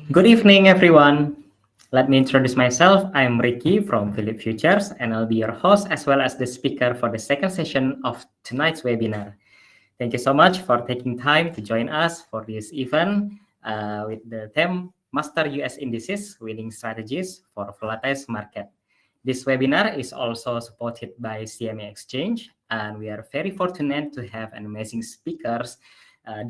Good evening, everyone. Let me introduce myself. I'm Ricky from Philip Futures, and I'll be your host as well as the speaker for the second session of tonight's webinar. Thank you so much for taking time to join us for this event with the theme Master US Indices Winning Strategies for Volatile Market. This webinar is also supported by CME Exchange, and we are very fortunate to have an amazing speakers.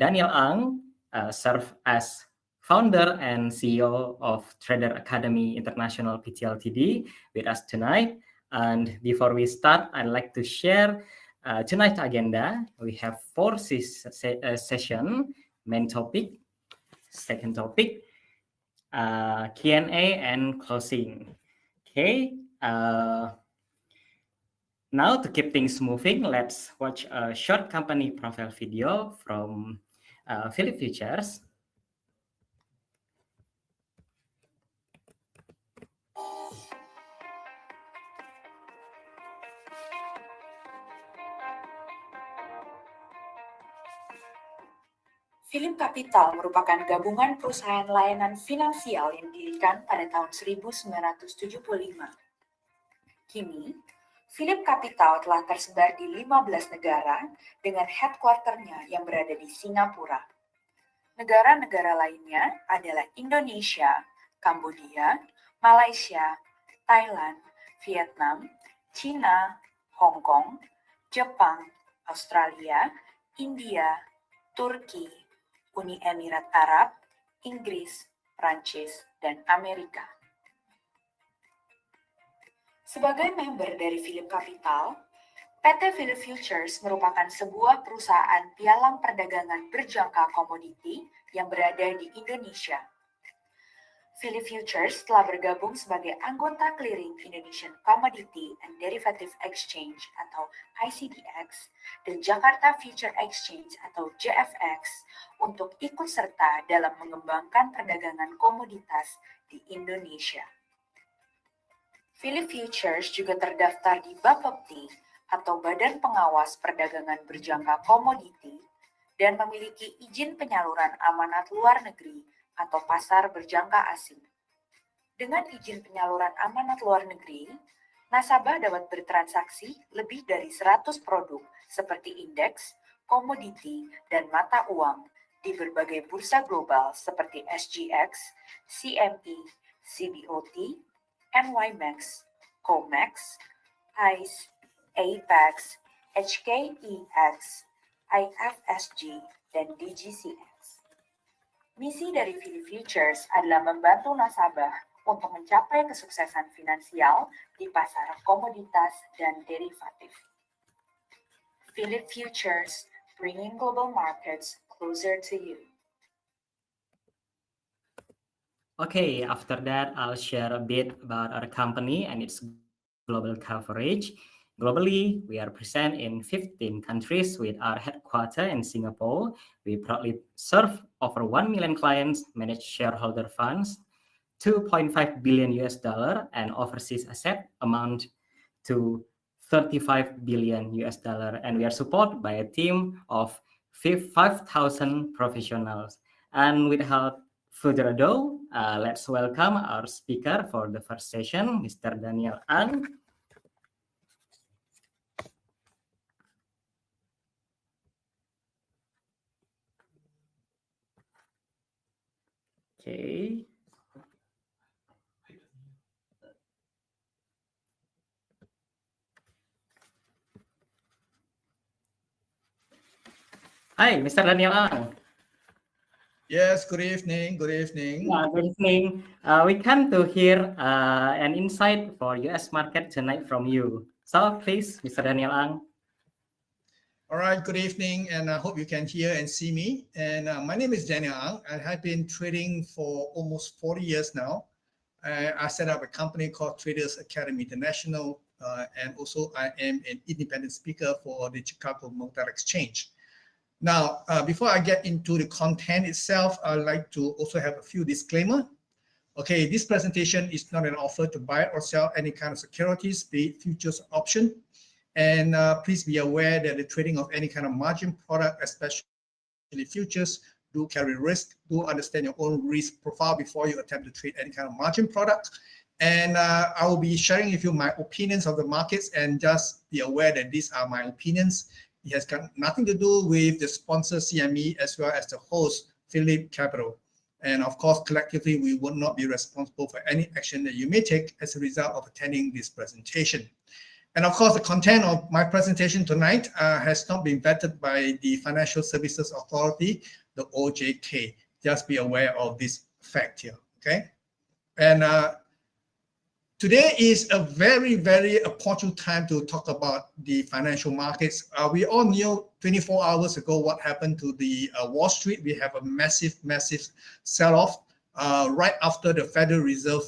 Daniel Ang serve as founder and CEO of Trader Academy International Pte Ltd with us tonight. And before we start, I'd like to share tonight's agenda. We have four sessions: main topic, second topic, Q&A, and closing. Okay. Now to keep things moving, let's watch a short company profile video from Philip Futures. Philip Capital merupakan gabungan perusahaan layanan finansial yang didirikan pada tahun 1975. Kini, Philip Capital telah tersebar di 15 negara dengan headquarter-nya yang berada di Singapura. Negara-negara lainnya adalah Indonesia, Kambodia, Malaysia, Thailand, Vietnam, China, Hong Kong, Jepang, Australia, India, Turki, Uni Emirat Arab, Inggris, Prancis, dan Amerika. Sebagai member dari Philip Capital, PT Philip Futures merupakan sebuah perusahaan pialang perdagangan berjangka komoditi yang berada di Indonesia. Philip Futures telah bergabung sebagai anggota clearing Indonesian Commodity and Derivative Exchange atau ICDX dan Jakarta Future Exchange atau JFX untuk ikut serta dalam mengembangkan perdagangan komoditas di Indonesia. Philip Futures juga terdaftar di Bapepti atau Badan Pengawas Perdagangan Berjangka Komoditi dan memiliki izin penyaluran amanat luar negeri atau pasar berjangka asing. Dengan izin penyaluran amanat luar negeri, nasabah dapat bertransaksi lebih dari 100 produk seperti indeks, komoditi, dan mata uang di berbagai bursa global seperti SGX, CME, CBOT, NYMEX, COMEX, ICE, APEX, HKEX, IFSG, dan DGCX. Misi dari Philip Futures adalah membantu nasabah untuk mencapai kesuksesan finansial di pasar komoditas dan derivatif. Philip Futures, bringing global markets closer to you. Okay, after that, I'll share a bit about our company and its global coverage. Globally, we are present in 15 countries with our headquarters in Singapore. We proudly serve over 1 million clients, manage shareholder funds, $2.5 billion and overseas asset amount to $35 billion. And we are supported by a team of 5,000 professionals. And without further ado, let's welcome our speaker for the first session, Mr. Daniel Ang. Okay. Hi, Mr. Daniel Ang. Yes, good evening. Good evening. Good evening. We come to hear an insight for US market tonight from you. So please, Mr. Daniel Ang. All right, good evening, and I hope you can hear and see me. And my name is Daniel Ang. I have been trading for almost 40 years now. I set up a company called Traders Academy International, and also I am an independent speaker for the Chicago Mercantile Exchange. Now, before I get into the content itself, I'd like to also have a few disclaimers. Okay, this presentation is not an offer to buy or sell any kind of securities, be it futures or option. And please be aware that the trading of any kind of margin product, especially futures, do carry risk, do understand your own risk profile before you attempt to trade any kind of margin product. And I will be sharing with you my opinions of the markets, and just be aware that these are my opinions. It has got nothing to do with the sponsor CME as well as the host Philip Capital. And of course, collectively, we will not be responsible for any action that you may take as a result of attending this presentation. And of course, the content of my presentation tonight has not been vetted by the Financial Services Authority, the OJK. Just be aware of this fact here, okay? And today is a very, very opportune time to talk about the financial markets. We all knew 24 hours ago what happened to the Wall Street. We have a massive, massive sell-off right after the Federal Reserve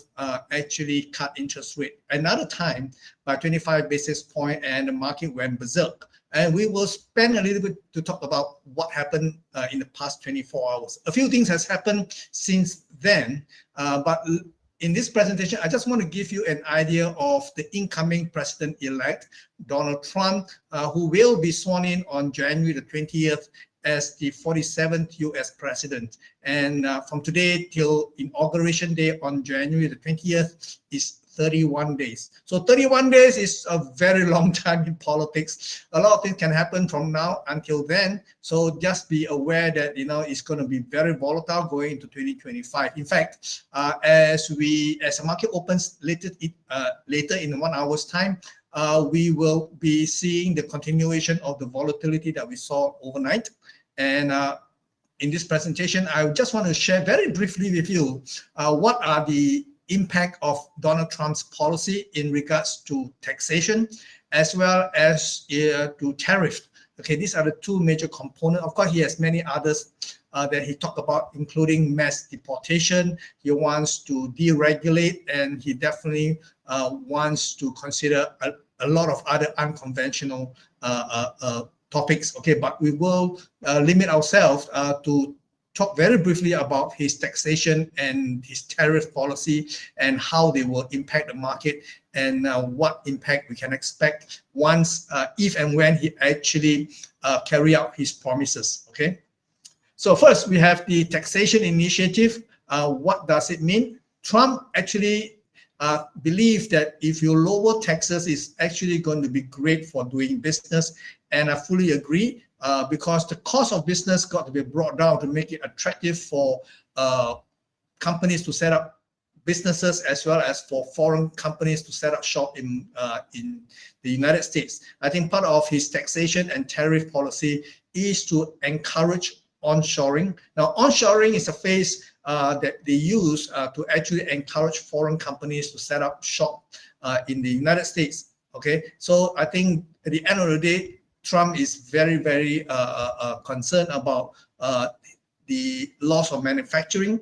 actually cut interest rate another time by 25 basis points, and the market went berserk. And we will spend a little bit to talk about what happened in the past 24 hours. A few things has happened since then, but in this presentation, I just want to give you an idea of the incoming president-elect, Donald Trump, who will be sworn in on January the 20th as the 47th US president. And from today till inauguration day on January the 20th is 31 days. So 31 days is a very long time in politics. A lot of things can happen from now until then. So just be aware that, you know, it's going to be very volatile going into 2025. In fact, as the market opens later in 1 hour's time, we will be seeing the continuation of the volatility that we saw overnight. And in this presentation, I just want to share very briefly with you what are the impact of Donald Trump's policy in regards to taxation, as well as to tariff. Okay, these are the two major components. Of course, he has many others that he talked about, including mass deportation. He wants to deregulate, and he definitely wants to consider a lot of other unconventional topics. Okay, but we will limit ourselves to talk very briefly about his taxation and his tariff policy and how they will impact the market, and what impact we can expect once, if and when he actually carry out his promises. Okay, so first we have the taxation initiative. What does it mean? Trump actually believes that if you lower taxes, it's actually going to be great for doing business, and I fully agree. Because the cost of business got to be brought down to make it attractive for companies to set up businesses, as well as for foreign companies to set up shop in the United States. I think part of his taxation and tariff policy is to encourage onshoring. Now, onshoring is a phase that they use to actually encourage foreign companies to set up shop in the United States. Okay, so I think at the end of the day, Trump is very, very concerned about the loss of manufacturing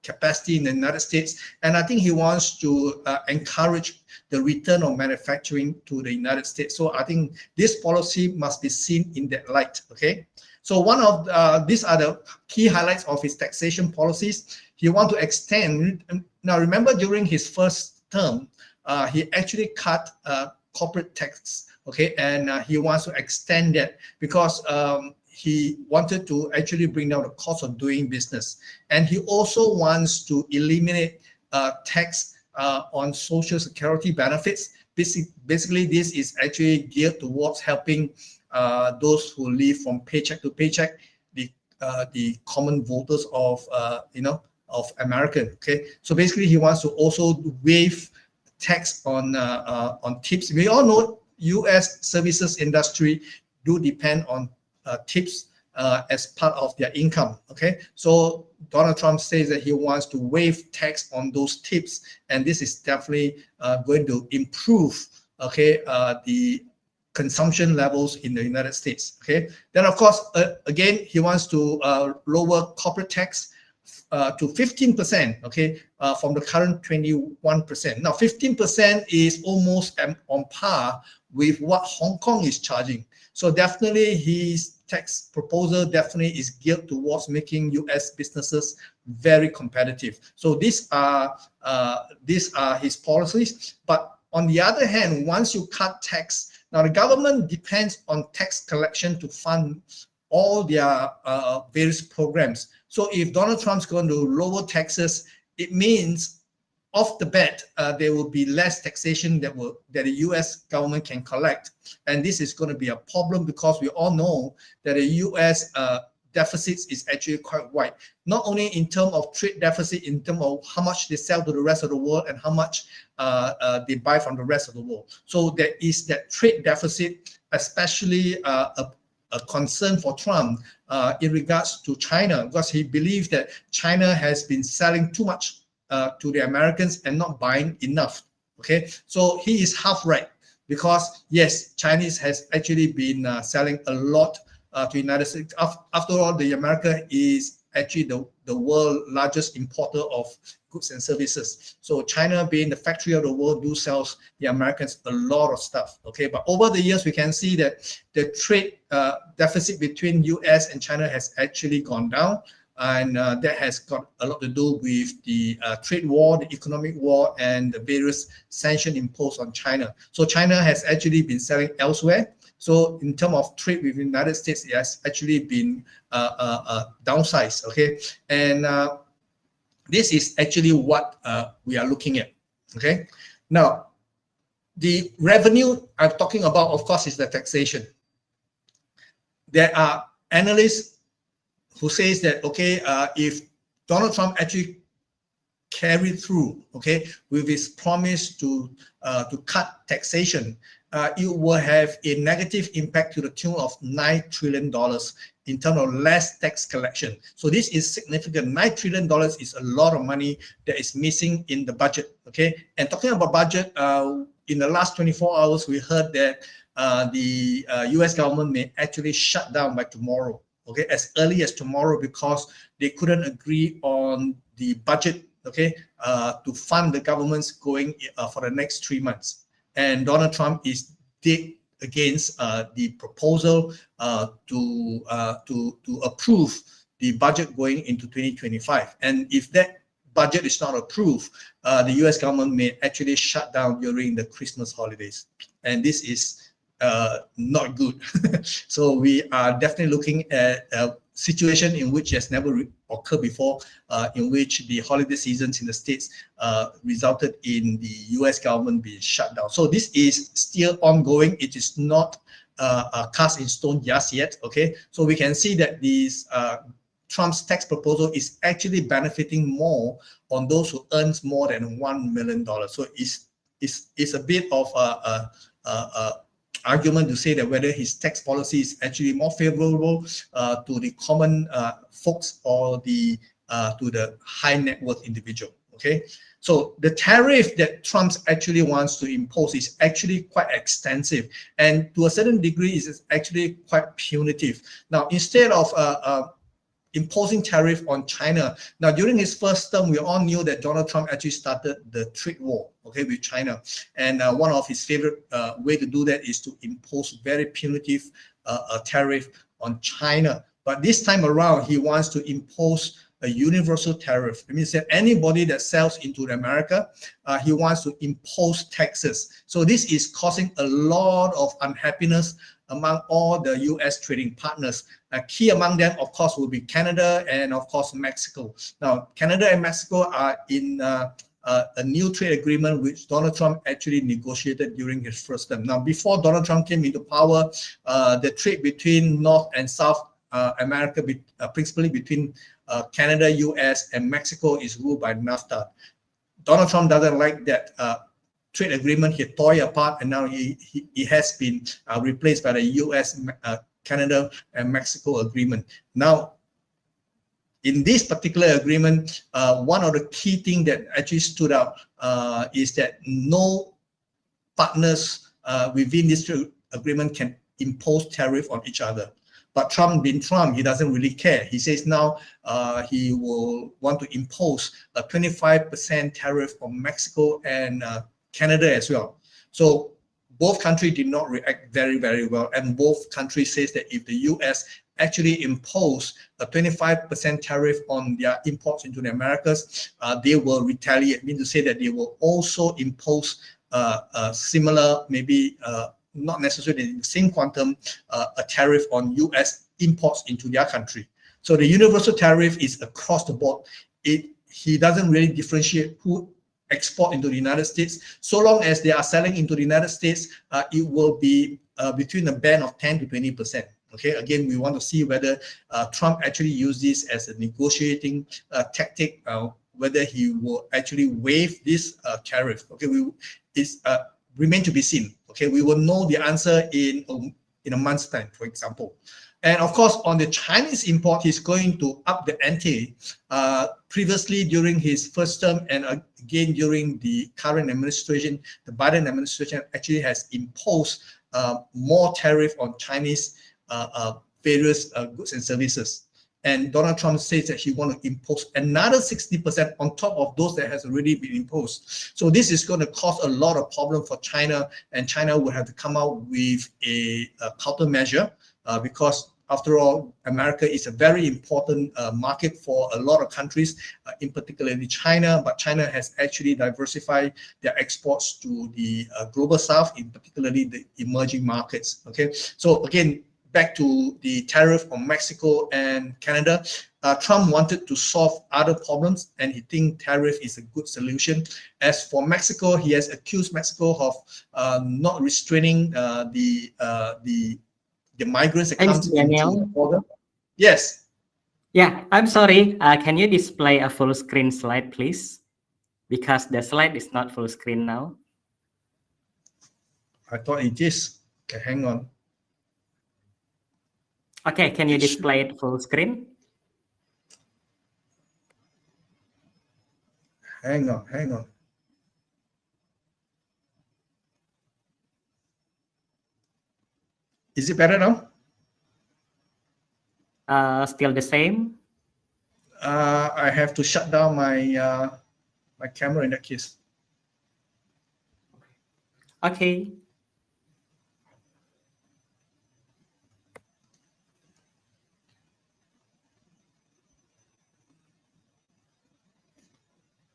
capacity in the United States. And I think he wants to encourage the return of manufacturing to the United States. So I think this policy must be seen in that light, okay? So one of these are the key highlights of his taxation policies. He wants to extend, now remember during his first term, he actually cut corporate tax. Okay, and he wants to extend that because he wanted to actually bring down the cost of doing business. And he also wants to eliminate tax on Social Security benefits. Basically, this is actually geared towards helping those who live from paycheck to paycheck, the common voters of of American. Okay, so basically, he wants to also waive tax on tips. We all know U.S. services industry do depend on tips as part of their income. Okay, so Donald Trump says that he wants to waive tax on those tips, and this is definitely going to improve, okay, the consumption levels in the United States. Okay, then of course, again, he wants to lower corporate tax to 15%, okay, from the current 21%. Now, 15% is almost on par with what Hong Kong is charging. So definitely his tax proposal definitely is geared towards making US businesses very competitive. So these are his policies. But on the other hand, once you cut tax, now the government depends on tax collection to fund all their various programs. So if Donald Trump's going to lower taxes, it means off the bat, there will be less taxation that the U.S. government can collect, and this is going to be a problem because we all know that the U.S. deficits is actually quite wide. Not only in terms of trade deficit, in terms of how much they sell to the rest of the world and how much they buy from the rest of the world. So there is that trade deficit, especially a concern for Trump in regards to China, because he believes that China has been selling too much to the Americans and not buying enough. Okay, so he is half right, because yes, Chinese has actually been selling a lot to the United States. After all, the America is actually the world's largest importer of goods and services. So China, being the factory of the world, do sells the Americans a lot of stuff. Okay, but over the years we can see that the trade deficit between US and China has actually gone down. And that has got a lot to do with the trade war, the economic war, and the various sanctions imposed on China. So China has actually been selling elsewhere. So in terms of trade with the United States, it has actually been downsized. Okay, and this is actually what we are looking at. Okay, now the revenue I'm talking about, of course, is the taxation. There are analysts who says that, okay, if Donald Trump actually carried through, okay, with his promise to cut taxation, it will have a negative impact to the tune of $9 trillion in terms of less tax collection. So this is significant. $9 trillion is a lot of money that is missing in the budget. Okay, and talking about budget, in the last 24 hours, we heard that the US government may actually shut down by tomorrow. Okay, as early as tomorrow, because they couldn't agree on the budget, okay, to fund the governments going for the next 3 months. And Donald Trump is dead against the proposal to approve the budget going into 2025. And if that budget is not approved, the US government may actually shut down during the Christmas holidays. And this is not good. So we are definitely looking at a situation in which has never occurred before, in which the holiday seasons in the States resulted in the US government being shut down. So this is still ongoing. It is not cast in stone just yet. Okay, so we can see that these Trump's tax proposal is actually benefiting more on those who earns more than $1 million. So it's a bit of a argument to say that whether his tax policy is actually more favorable to the common folks or to the high net worth individual. Okay, so the tariff that Trump actually wants to impose is actually quite extensive, and to a certain degree is actually quite punitive. Now, instead of imposing tariff on China. Now, during his first term, we all knew that Donald Trump actually started the trade war, okay, with China. And one of his favorite way to do that is to impose very punitive tariff on China. But this time around, he wants to impose a universal tariff. It means that anybody that sells into America, he wants to impose taxes. So this is causing a lot of unhappiness among all the US trading partners. Key among them, of course, will be Canada and, of course, Mexico. Now, Canada and Mexico are in a new trade agreement which Donald Trump actually negotiated during his first term. Now, before Donald Trump came into power, the trade between North and South America, principally between Canada, US, and Mexico, is ruled by NAFTA. Donald Trump doesn't like that trade agreement. He tore apart, and now he has been replaced by the US, Canada, and Mexico agreement. Now, in this particular agreement, one of the key things that actually stood out is that no partners within this agreement can impose tariff on each other. But Trump being Trump, he doesn't really care. He says now he will want to impose a 25% tariff on Mexico and Canada as well. So both countries did not react very, very well. And both countries says that if the US actually impose a 25% tariff on their imports into the Americas, they will retaliate, meaning to say that they will also impose a similar, maybe not necessarily in the same quantum, a tariff on US imports into their country. So the universal tariff is across the board. He doesn't really differentiate who export into the United States. So long as they are selling into the United States, it will be between a band of 10 to 20%. Okay, again, we want to see whether Trump actually use this as a negotiating tactic, whether he will actually waive this tariff. Okay, it's remain to be seen. Okay, we will know the answer in a month's time, for example. And of course, on the Chinese import, he's going to up the ante. Previously, during his first term, and again during the current administration, the Biden administration actually has imposed more tariff on Chinese various goods and services. And Donald Trump says that he wants to impose another 60% on top of those that has already been imposed. So this is going to cause a lot of problem for China, and China will have to come out with a countermeasure because after all, America is a very important market for a lot of countries, in particularly China, but China has actually diversified their exports to the global south, in particularly the emerging markets. Okay, so again, back to the tariff on Mexico and Canada, Trump wanted to solve other problems, and he thinks tariff is a good solution. As for Mexico, he has accused Mexico of not restraining the migrants that come into the border. Yes. Yeah, I'm sorry. Can you display a full screen slide, please? Because the slide is not full screen now. I thought it is. Okay, hang on. Okay, can you display it full screen? Hang on. Is it better now? Still the same? I have to shut down my my camera in that case. Okay.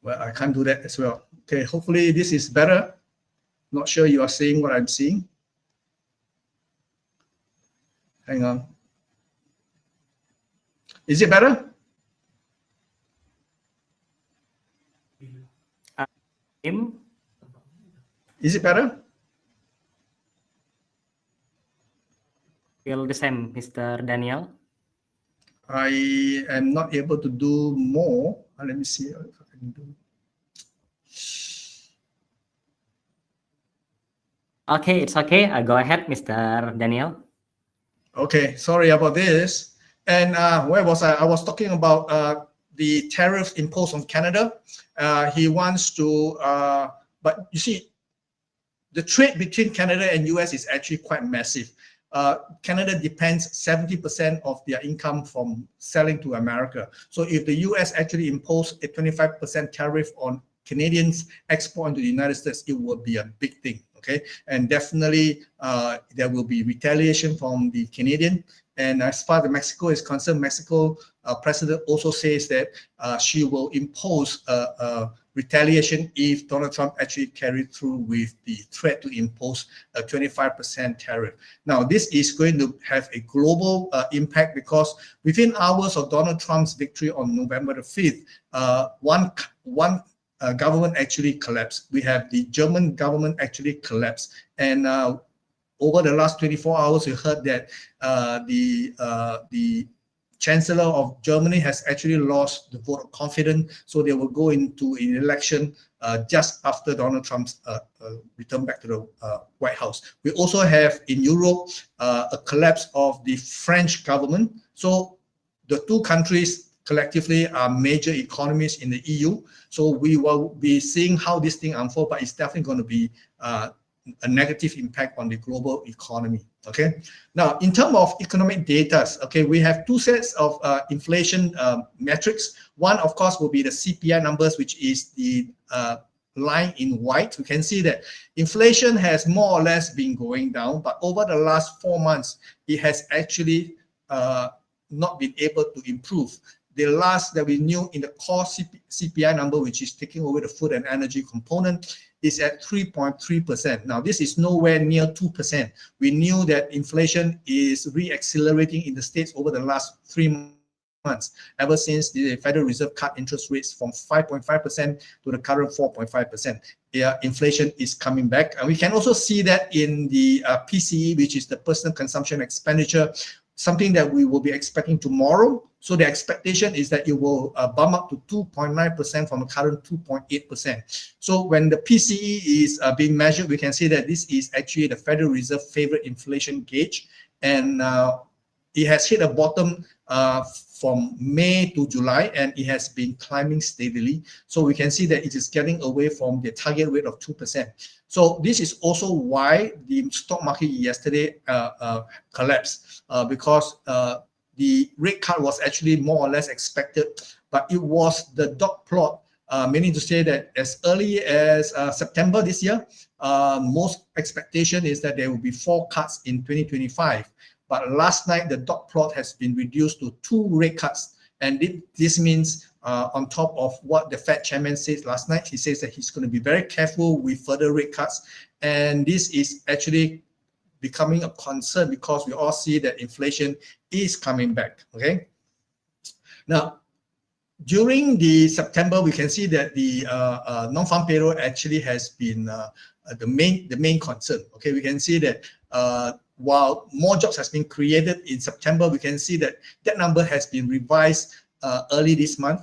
Well, I can't do that as well. Okay, hopefully this is better. Not sure you are seeing what I'm seeing. Hang on. Is it better? Is it better? Still the same, Mr. Daniel. I am not able to do more. Let me see if I can do. Okay, it's okay. Go ahead, Mr. Daniel. Okay, sorry about this. And where was I? I was talking about the tariffs imposed on Canada. He wants to, but you see, the trade between Canada and US is actually quite massive. Canada depends 70% of their income from selling to America. So if the US actually impose a 25% tariff on Canadians export into the United States, it would be a big thing. Okay, and definitely there will be retaliation from the Canadian. And as far as Mexico is concerned, Mexico president also says that she will impose retaliation if Donald Trump actually carried through with the threat to impose a 25% tariff. Now, this is going to have a global impact because within hours of Donald Trump's victory on November the 5th, one government actually collapsed. We have the German government actually collapsed. And over the last 24 hours, we heard that the Chancellor of Germany has actually lost the vote of confidence, so they will go into an election just after Donald Trump's return back to the White House. We also have in Europe a collapse of the French government. So the two countries collectively are major economies in the EU. So we will be seeing how this thing unfolds, but it's definitely going to be a negative impact on the global economy. Okay. Now, in terms of economic data, okay, we have two sets of inflation metrics. One, of course, will be the CPI numbers, which is the line in white. We can see that inflation has more or less been going down, but over the last 4 months, it has actually not been able to improve. the last that we knew in the core CPI number, which is taking over the food and energy component, is at 3.3%. Now, this is nowhere near 2%. We knew that inflation is re-accelerating in the States over the last 3 months, ever since the Federal Reserve cut interest rates from 5.5% to the current 4.5%. Inflation is coming back. And we can also see that in the PCE, which is the personal consumption expenditure, something that we will be expecting tomorrow. So the expectation is that it will bump up to 2.9% from the current 2.8%. So when the PCE is being measured, we can see that this is actually the Federal Reserve favorite inflation gauge, and it has hit a bottom from May to July, and it has been climbing steadily. So we can see that it is getting away from the target rate of 2%. So this is also why the stock market yesterday collapsed, because the rate cut was actually more or less expected, but it was the dot plot, meaning to say that as early as September this year, most expectation is that there will be 4 cuts in 2025. But last night, the dot plot has been reduced to 2 rate cuts. And this means on top of what the Fed chairman said last night, he says that he's going to be very careful with further rate cuts. And this is actually becoming a concern because we all see that inflation is coming back, okay? Now, during the September, we can see that the non-farm payroll actually has been the main concern, okay? We can see that while more jobs has been created in September, we can see that that number has been revised early this month.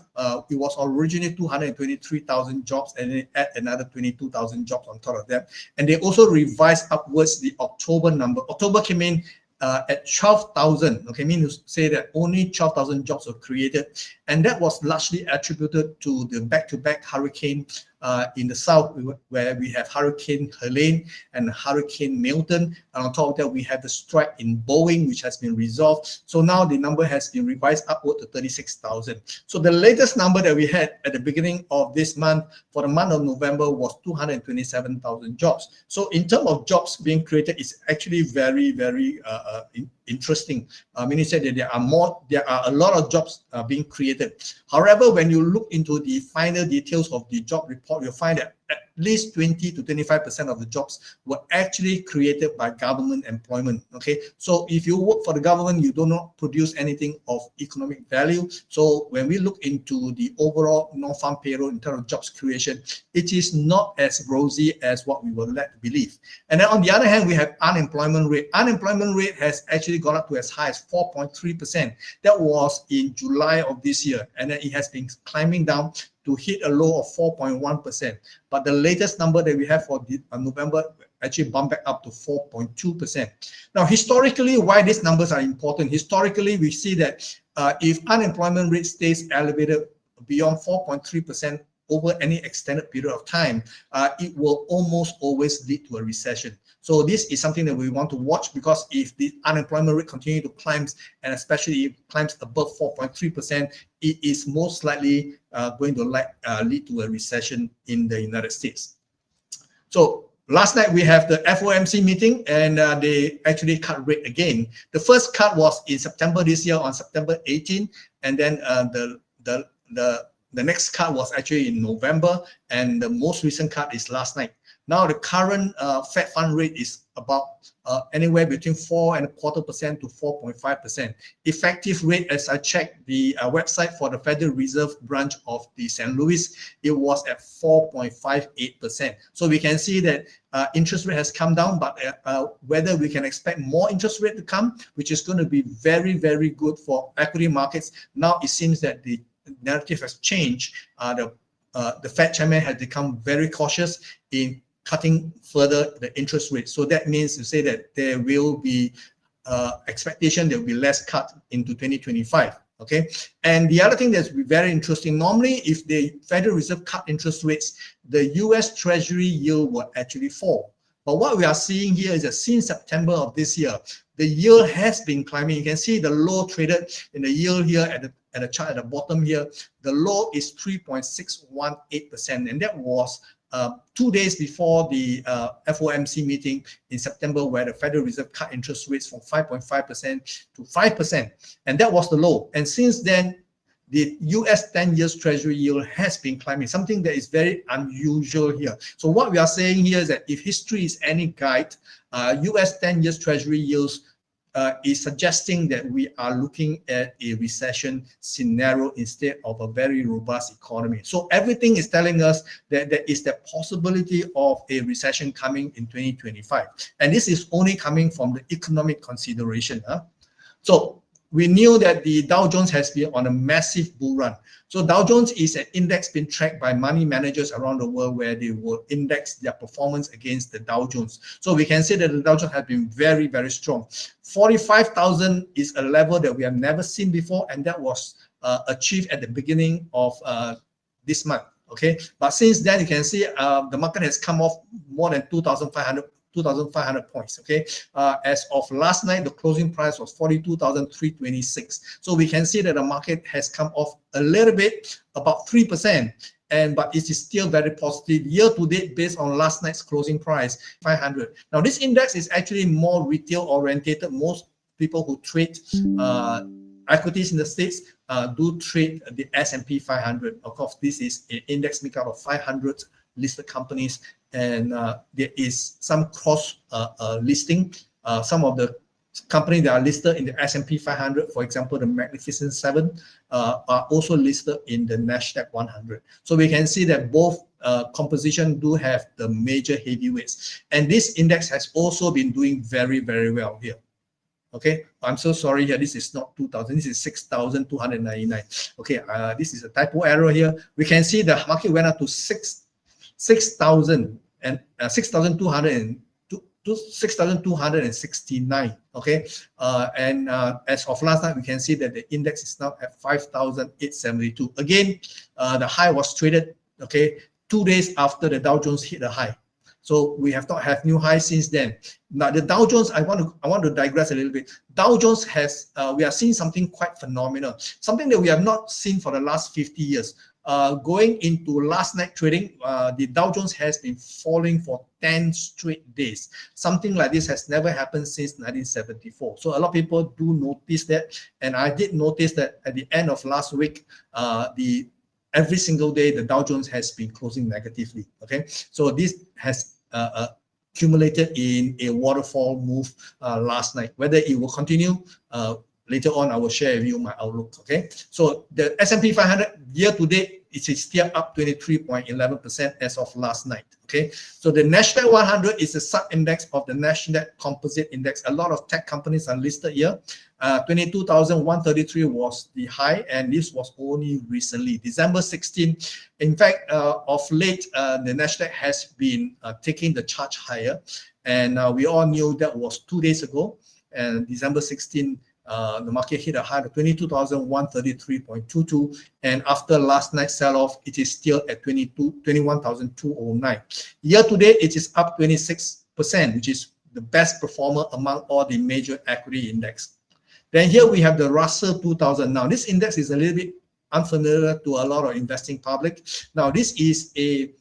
It was originally 223,000 jobs, and then add another 22,000 jobs on top of that. And they also revised upwards the October number. October came in at 12,000, okay, meaning to say that only 12,000 jobs were created. And that was largely attributed to the back-to-back hurricane in the south, where we have Hurricane Helene and Hurricane Milton. And on top of that, we have the strike in Boeing, which has been resolved. So now the number has been revised upward to 36,000. So the latest number that we had at the beginning of this month, for the month of November, was 227,000 jobs. So in terms of jobs being created, it's actually very, very interesting. Meaning said that there are a lot of jobs being created. However, when you look into the final details of the job report, you'll find that at least 20 to 25% of the jobs were actually created by government employment. Okay, so if you work for the government, you do not produce anything of economic value. So when we look into the overall non-farm payroll in terms of jobs creation, it is not as rosy as what we were led to believe. And then on the other hand, we have unemployment rate. Unemployment rate has actually gone up to as high as 4.3%. That was in July of this year, and then it has been climbing down to hit a low of 4.1%. But the latest number that we have for November actually bumped back up to 4.2%. Now, historically, why these numbers are important? Historically, we see that if unemployment rate stays elevated beyond 4.3% over any extended period of time, it will almost always lead to a recession. So this is something that we want to watch, because if the unemployment rate continues to climb, and especially if it climbs above 4.3%, it is most likely going to lead to a recession in the United States. So last night we have the FOMC meeting, and they actually cut rate again. The first cut was in September this year, on September 18, and then the next cut was actually in November, and the most recent cut is last night. Now the current Fed fund rate is about anywhere between 4.25% to 4.5%. Effective rate, as I checked the website for the Federal Reserve branch of the St. Louis, it was at 4.58%. So we can see that interest rate has come down, but whether we can expect more interest rate to come, which is going to be very, very good for equity markets. Now it seems that the narrative has changed. The Fed chairman has become very cautious in cutting further the interest rate. So that means to say that there will be expectation there will be less cut into 2025. Okay, and the other thing that's very interesting, normally if the Federal Reserve cut interest rates, the US Treasury yield will actually fall. But what we are seeing here is that since September of this year, the yield has been climbing. You can see the low traded in the yield here at the chart at the bottom here. The low is 3.618%, and that was 2 days before the FOMC meeting in September, where the Federal Reserve cut interest rates from 5.5% to 5%, and that was the low. And since then, the US 10 years treasury yield has been climbing, something that is very unusual here. So what we are saying here is that if history is any guide, US 10 years treasury yields is suggesting that we are looking at a recession scenario instead of a very robust economy. So everything is telling us that there is the possibility of a recession coming in 2025. And this is only coming from the economic consideration. So we knew that the Dow Jones has been on a massive bull run. So Dow Jones is an index being tracked by money managers around the world where they will index their performance against the Dow Jones. So we can say that the Dow Jones has been very, very strong. 45,000 is a level that we have never seen before, and that was achieved at the beginning of this month. Okay, but since then you can see the market has come off more than 2,500 points. Okay, as of last night, the closing price was 42,326. So we can see that the market has come off a little bit, about 3%, but it is still very positive year to date based on last night's closing price, 500. Now this index is actually more retail orientated. Most people who trade equities in the States do trade the S&P 500. Of course, this is an index made up of 500 listed companies, and there is some cross listing. Some of the companies that are listed in the S&P 500, for example, the Magnificent Seven, are also listed in the Nasdaq 100. So we can see that both composition do have the major heavyweights, and this index has also been doing very, very well here. Okay, I'm so sorry here. This is not 2,000. This is 6,299. Okay, this is a typo error here. We can see the market went up to 6,200 and 6,269. Okay, and as of last night, we can see that the index is now at 5,872. Again, the high was traded 2 days after the Dow Jones hit the high. So we have not had new highs since then. Now the Dow Jones, I want to digress a little bit. Dow Jones has, we are seeing something quite phenomenal, something that we have not seen for the last 50 years. Going into last night trading, the Dow Jones has been falling for 10 straight days. Something like this has never happened since 1974. So a lot of people do notice that, and I did notice that at the end of last week, every single day the Dow Jones has been closing negatively. Okay, so this has accumulated in a waterfall move last night. Whether it will continue, later on I will share with you my outlook. Okay, so the S&P 500 year to date, it is still up 23.11% as of last night. Okay, so the Nasdaq 100 is a sub-index of the Nasdaq Composite Index. A lot of tech companies are listed here. 22,133 was the high, and this was only recently, December 16. In fact, of late, the Nasdaq has been taking the charge higher, and we all knew that was 2 days ago, and December 16, the market hit a high of 22,133.22, and after last night's sell-off, it is still at 21,209. Year to date, it is up 26%, which is the best performer among all the major equity index. Then here we have the Russell 2000. Now this index is a little bit unfamiliar to a lot of investing public. Now this is a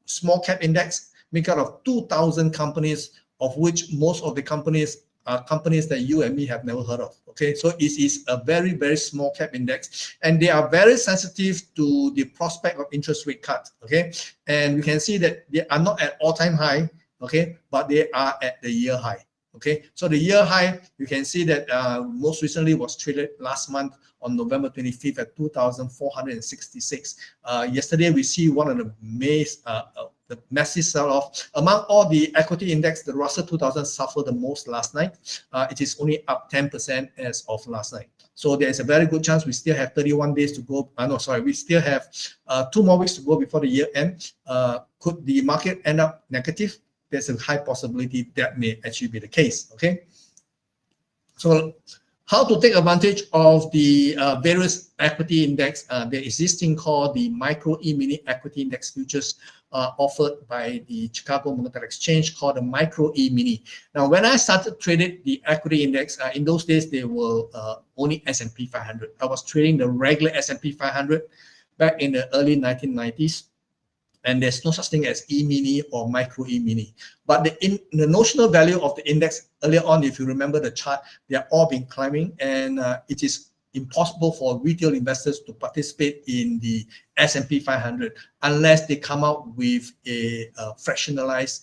small cap index made out of 2,000 companies, of which most of the companies are companies that you and me have never heard of. Okay, so it is a very, very small cap index, and they are very sensitive to the prospect of interest rate cut. Okay, and we can see that they are not at all-time high, okay, but they are at the year high. Okay, so the year high, you can see that most recently was traded last month on November 25th at 2,466. Yesterday, we see one of the massive sell-off. Among all the equity index, the Russell 2000 suffered the most last night. It is only up 10% as of last night. So there is a very good chance we still have 31 days to go. We still have 2 more weeks to go before the year end. Could the market end up negative? There's a high possibility that may actually be the case. Okay, so how to take advantage of the various equity index? There is this thing called the Micro E-mini Equity Index Futures offered by the Chicago Mercantile Exchange, called the Micro E-mini. Now, when I started trading the equity index, in those days, they were only S&P 500. I was trading the regular S&P 500 back in the early 1990s. And there's no such thing as E-mini or Micro E-mini. But the notional value of the index earlier on, if you remember the chart, they are all been climbing, and it is impossible for retail investors to participate in the S&P 500 unless they come out with a fractionalized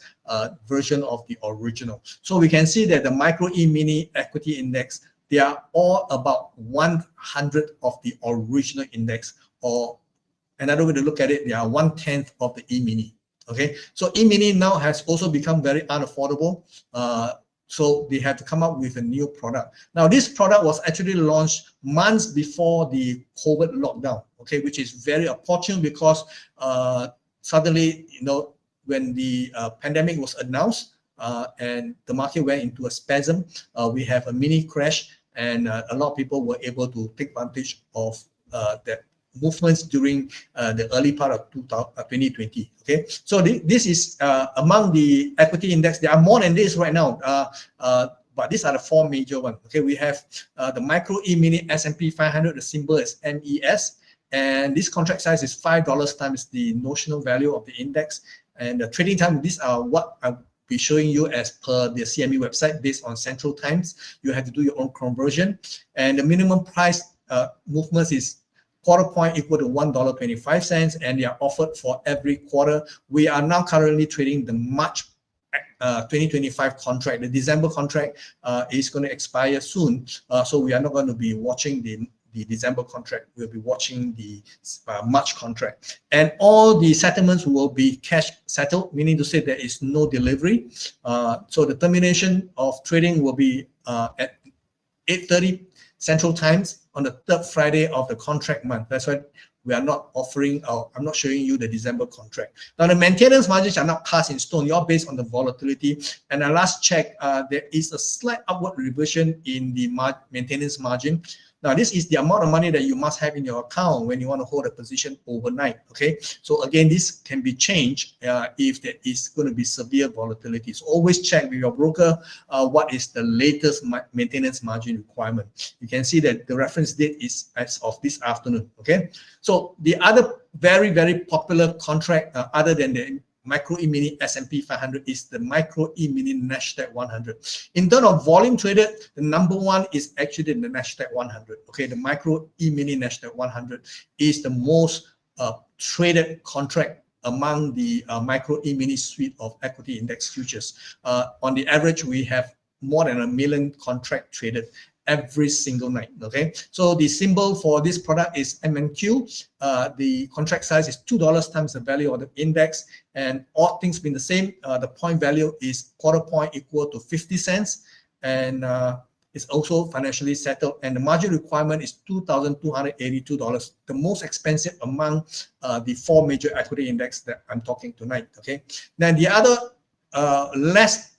version of the original. So we can see that the micro E-mini equity index, they are all about 100 of the original index, or another way to look at it, they are 1/10 of the E-mini. Okay, so E-mini now has also become very unaffordable. So they had to come up with a new product. Now, this product was actually launched months before the COVID lockdown, okay, which is very opportune because suddenly, you know, when the pandemic was announced and the market went into a spasm, we have a mini crash, and a lot of people were able to take advantage of that movements during the early part of 2020. Okay, so this is among the equity index. There are more than this right now, but these are the four major ones. Okay, we have the micro E-mini S&P 500. The symbol is MES, and this contract size is $5 times the notional value of the index. And the trading time, these are what I'll be showing you as per the CME website based on Central Times. You have to do your own conversion, and the minimum price movements is quarter point equal to $1.25, and they are offered for every quarter. We are now currently trading the March 2025 contract. The December contract is going to expire soon, so we are not going to be watching the December contract. We'll be watching the March contract, and all the settlements will be cash settled, meaning to say there is no delivery. So the termination of trading will be at 8:30 Central Times on the third Friday of the contract month. That's why we are not offering, I'm not showing you the December contract. Now, the maintenance margins are not cast in stone. You're based on the volatility. And I last check, there is a slight upward reversion in the maintenance margin. Now, this is the amount of money that you must have in your account when you want to hold a position overnight. Okay, so again, this can be changed if there is going to be severe volatility. So always check with your broker what is the latest maintenance margin requirement. You can see that the reference date is as of this afternoon. Okay, so the other very, very popular contract other than the micro E-mini S&P 500 is the micro E-mini Nasdaq 100. In terms of volume traded, the number one is actually the Nasdaq 100. Okay, the micro E-mini Nasdaq 100 is the most traded contract among the micro E-mini suite of equity index futures. On the average, we have more than 1 million contract traded every single night. Okay, so the symbol for this product is MNQ. The contract size is $2 times the value of the index, and all things being the same, the point value is quarter point equal to 50 cents, and it's also financially settled, and the margin requirement is $2,282, the most expensive among the four major equity index that I'm talking tonight. Okay, then the other less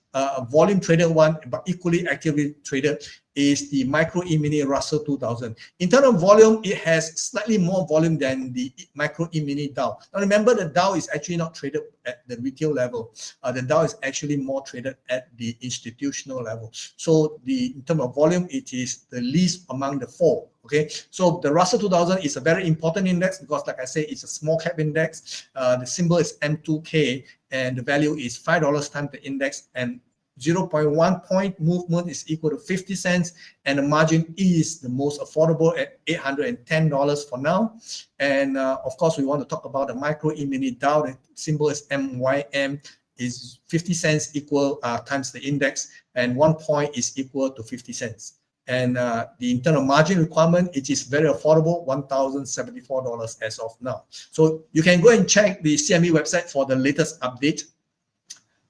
volume traded one but equally actively traded is the micro E-mini Russell 2000. In terms of volume, it has slightly more volume than the micro E-mini Dow. Now remember, the Dow is actually not traded at the retail level. The Dow is actually more traded at the institutional level. So in terms of volume, it is the least among the four. Okay, so the Russell 2000 is a very important index because, like I say, it's a small cap index. The symbol is M2K, and the value is $5 times the index, and 0.1 point movement is equal to 50 cents, and the margin is the most affordable at $810 for now. And of course, we want to talk about the micro E-mini Dow. The symbol is MYM, is 50 cents equal times the index, and 1 point is equal to 50 cents. And the internal margin requirement, it is very affordable, $1,074 as of now. So you can go and check the CME website for the latest update.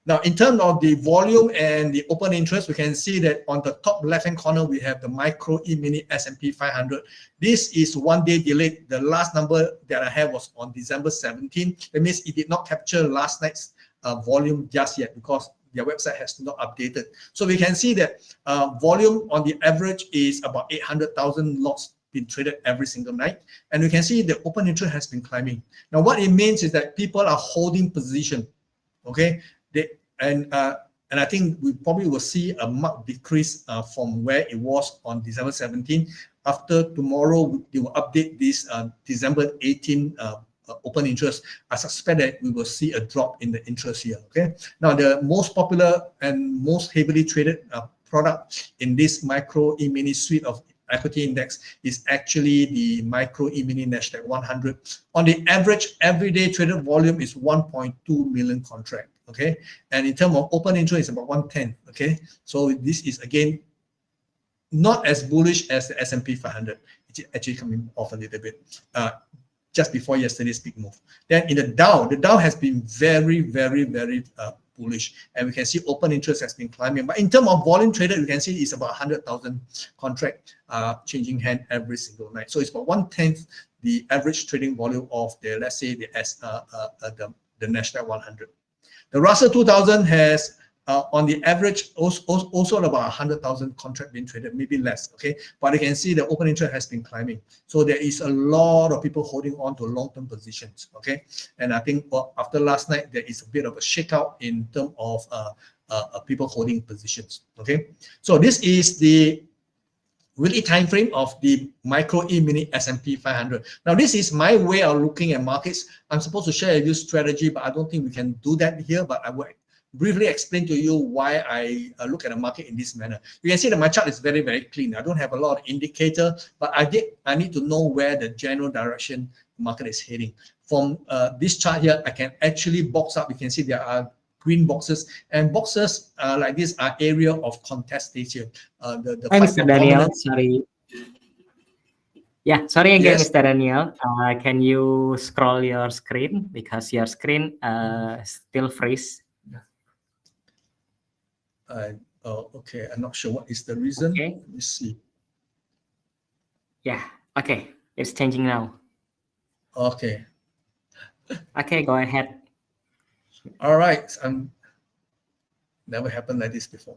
Now, in terms of the volume and the open interest, we can see that on the top left-hand corner, we have the micro E-mini S&P 500. This is 1 day delayed. The last number that I have was on December 17. That means it did not capture last night's volume just yet because their website has not updated. So we can see that volume on the average is about 800,000 lots being traded every single night. And we can see the open interest has been climbing. Now, what it means is that people are holding position, okay? And I think we probably will see a marked decrease from where it was on December 17. After tomorrow, they will update this December 18 open interest. I suspect that we will see a drop in the interest here. Okay. Now, the most popular and most heavily traded product in this micro E-mini suite of equity index is actually the micro E-mini Nasdaq 100. On the average, everyday traded volume is 1.2 million contract. Okay, and in terms of open interest, it's about 1/10. Okay, so this is again not as bullish as the S&P 500. It's actually coming off a little bit just before yesterday's big move. Then in the Dow has been very bullish, and we can see open interest has been climbing. But in terms of volume traded, you can see it's about 100,000 contract changing hand every single night. So it's about 1/10 the average trading volume of the, let's say, the Nasdaq 100. The Russell 2000 has on the average also about 100,000 contract being traded, maybe less. Okay, but you can see the open interest has been climbing, so there is a lot of people holding on to long-term positions. Okay, and I think after last night there is a bit of a shakeout in terms of people holding positions. Okay, so this is the weekly time frame of the micro E-mini S&P 500. Now this is my way of looking at markets. I'm supposed to share a new strategy, but I don't think we can do that here. But I will briefly explain to you why I look at the market in this manner. You can see that my chart is very clean. I don't have a lot of indicator, but I need to know where the general direction the market is heading. From this chart here, I can actually box up. You can see there are green boxes, and boxes like this are area of contestation. Hi, Mr. Daniel. Sorry. Yeah, sorry again, Yes. Mr. Daniel. Can you scroll your screen because your screen still freeze? Okay, I'm not sure what is the reason. Okay. Let me see. Yeah, okay, it's changing now. Okay. Okay, go ahead. All right. Never happened like this before.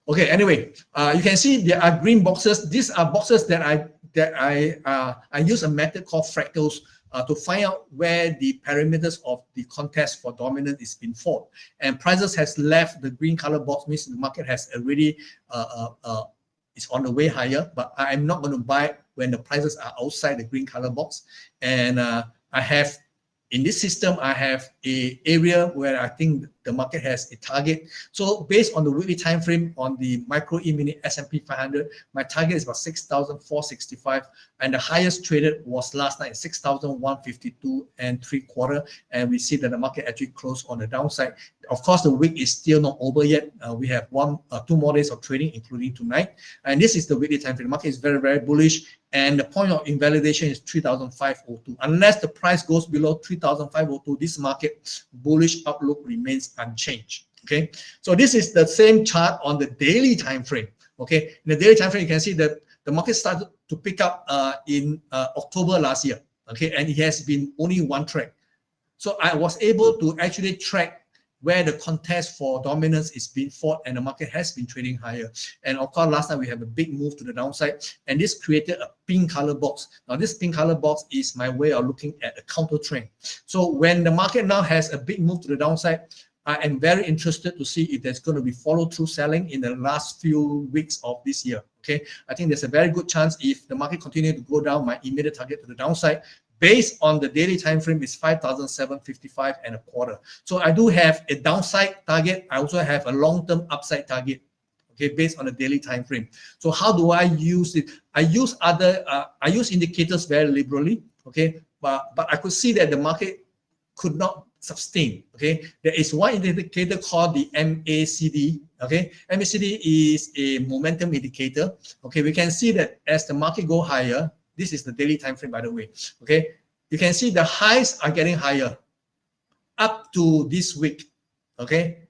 Okay. Anyway, you can see there are green boxes. These are boxes that I use a method called fractals to find out where the parameters of the contest for dominance is being fought. And prices has left the green color box, means the market has already is on the way higher. But I'm not going to buy when the prices are outside the green color box. And I have, in this system, I have a area where I think the market has a target. So based on the weekly time frame on the micro E-mini S&P 500, my target is about 6,465, and the highest traded was last night 6,152 and 3/4, and we see that the market actually closed on the downside. Of course, the week is still not over yet. We have 2 more days of trading, including tonight, and this is the weekly time frame. The market is very bullish, and the point of invalidation is 3,502. Unless the price goes below 3,502, this market bullish outlook remains unchanged. Okay, so this is the same chart on the daily time frame. Okay, in the daily time frame, you can see that the market started to pick up in October last year. Okay, and it has been only one track. So I was able to actually track where the contest for dominance is being fought, and the market has been trading higher. And of course, last time we have a big move to the downside, and this created a pink color box. Now, this pink color box is my way of looking at a counter trend. So when the market now has a big move to the downside, I am very interested to see if there's going to be follow-through selling in the last few weeks of this year. Okay, I think there's a very good chance if the market continues to go down, my immediate target to the downside, based on the daily time frame, is 5,755 and a quarter. So I do have a downside target. I also have a long-term upside target. Okay, based on the daily time frame. So how do I use it? I use I use indicators very liberally. Okay, but I could see that the market could not sustain. Okay, there is one indicator called the MACD. Okay, MACD is a momentum indicator. Okay, we can see that as the market go higher, this is the daily time frame, by the way. Okay, you can see the highs are getting higher up to this week. Okay,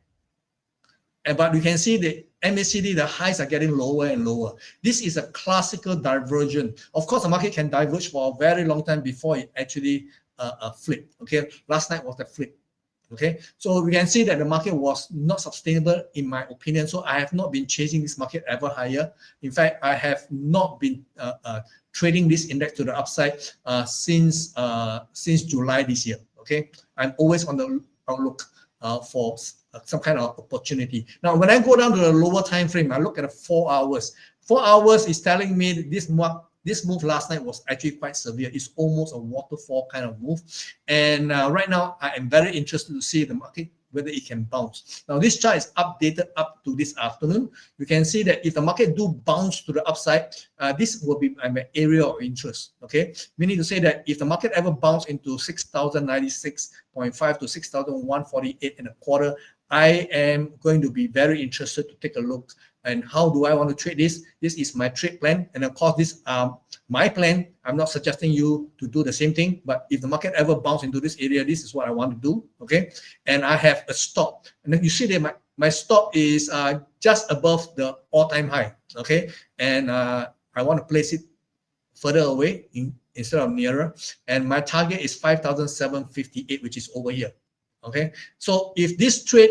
but you can see the MACD, the highs are getting lower and lower. This is a classical diversion. Of course, the market can diverge for a very long time before it actually flip. Okay, last night was the flip. Okay, so we can see that the market was not sustainable in my opinion. So I have not been chasing this market ever higher. In fact, I have not been trading this index to the upside since July this year. Okay, I'm always on the outlook for some kind of opportunity. Now, when I go down to the lower time frame, I look at the 4 hours. 4 hours is telling me this move last night was actually quite severe. It's almost a waterfall kind of move. And right now, I am very interested to see the market whether it can bounce. Now this chart is updated up to this afternoon. You can see that if the market do bounce to the upside, this will be my area of interest. Okay, meaning to say that if the market ever bounce into 6,096.5 to 6,148.25, I am going to be very interested to take a look. And how do I want to trade this? This is my trade plan, and of course this my plan. I'm not suggesting you to do the same thing, but if the market ever bounce into this area, this is what I want to do. Okay, and I have a stop, and then you see that my stop is just above the all-time high. Okay, and I want to place it further away instead of nearer, and my target is 5,758, which is over here. Okay, so if this trade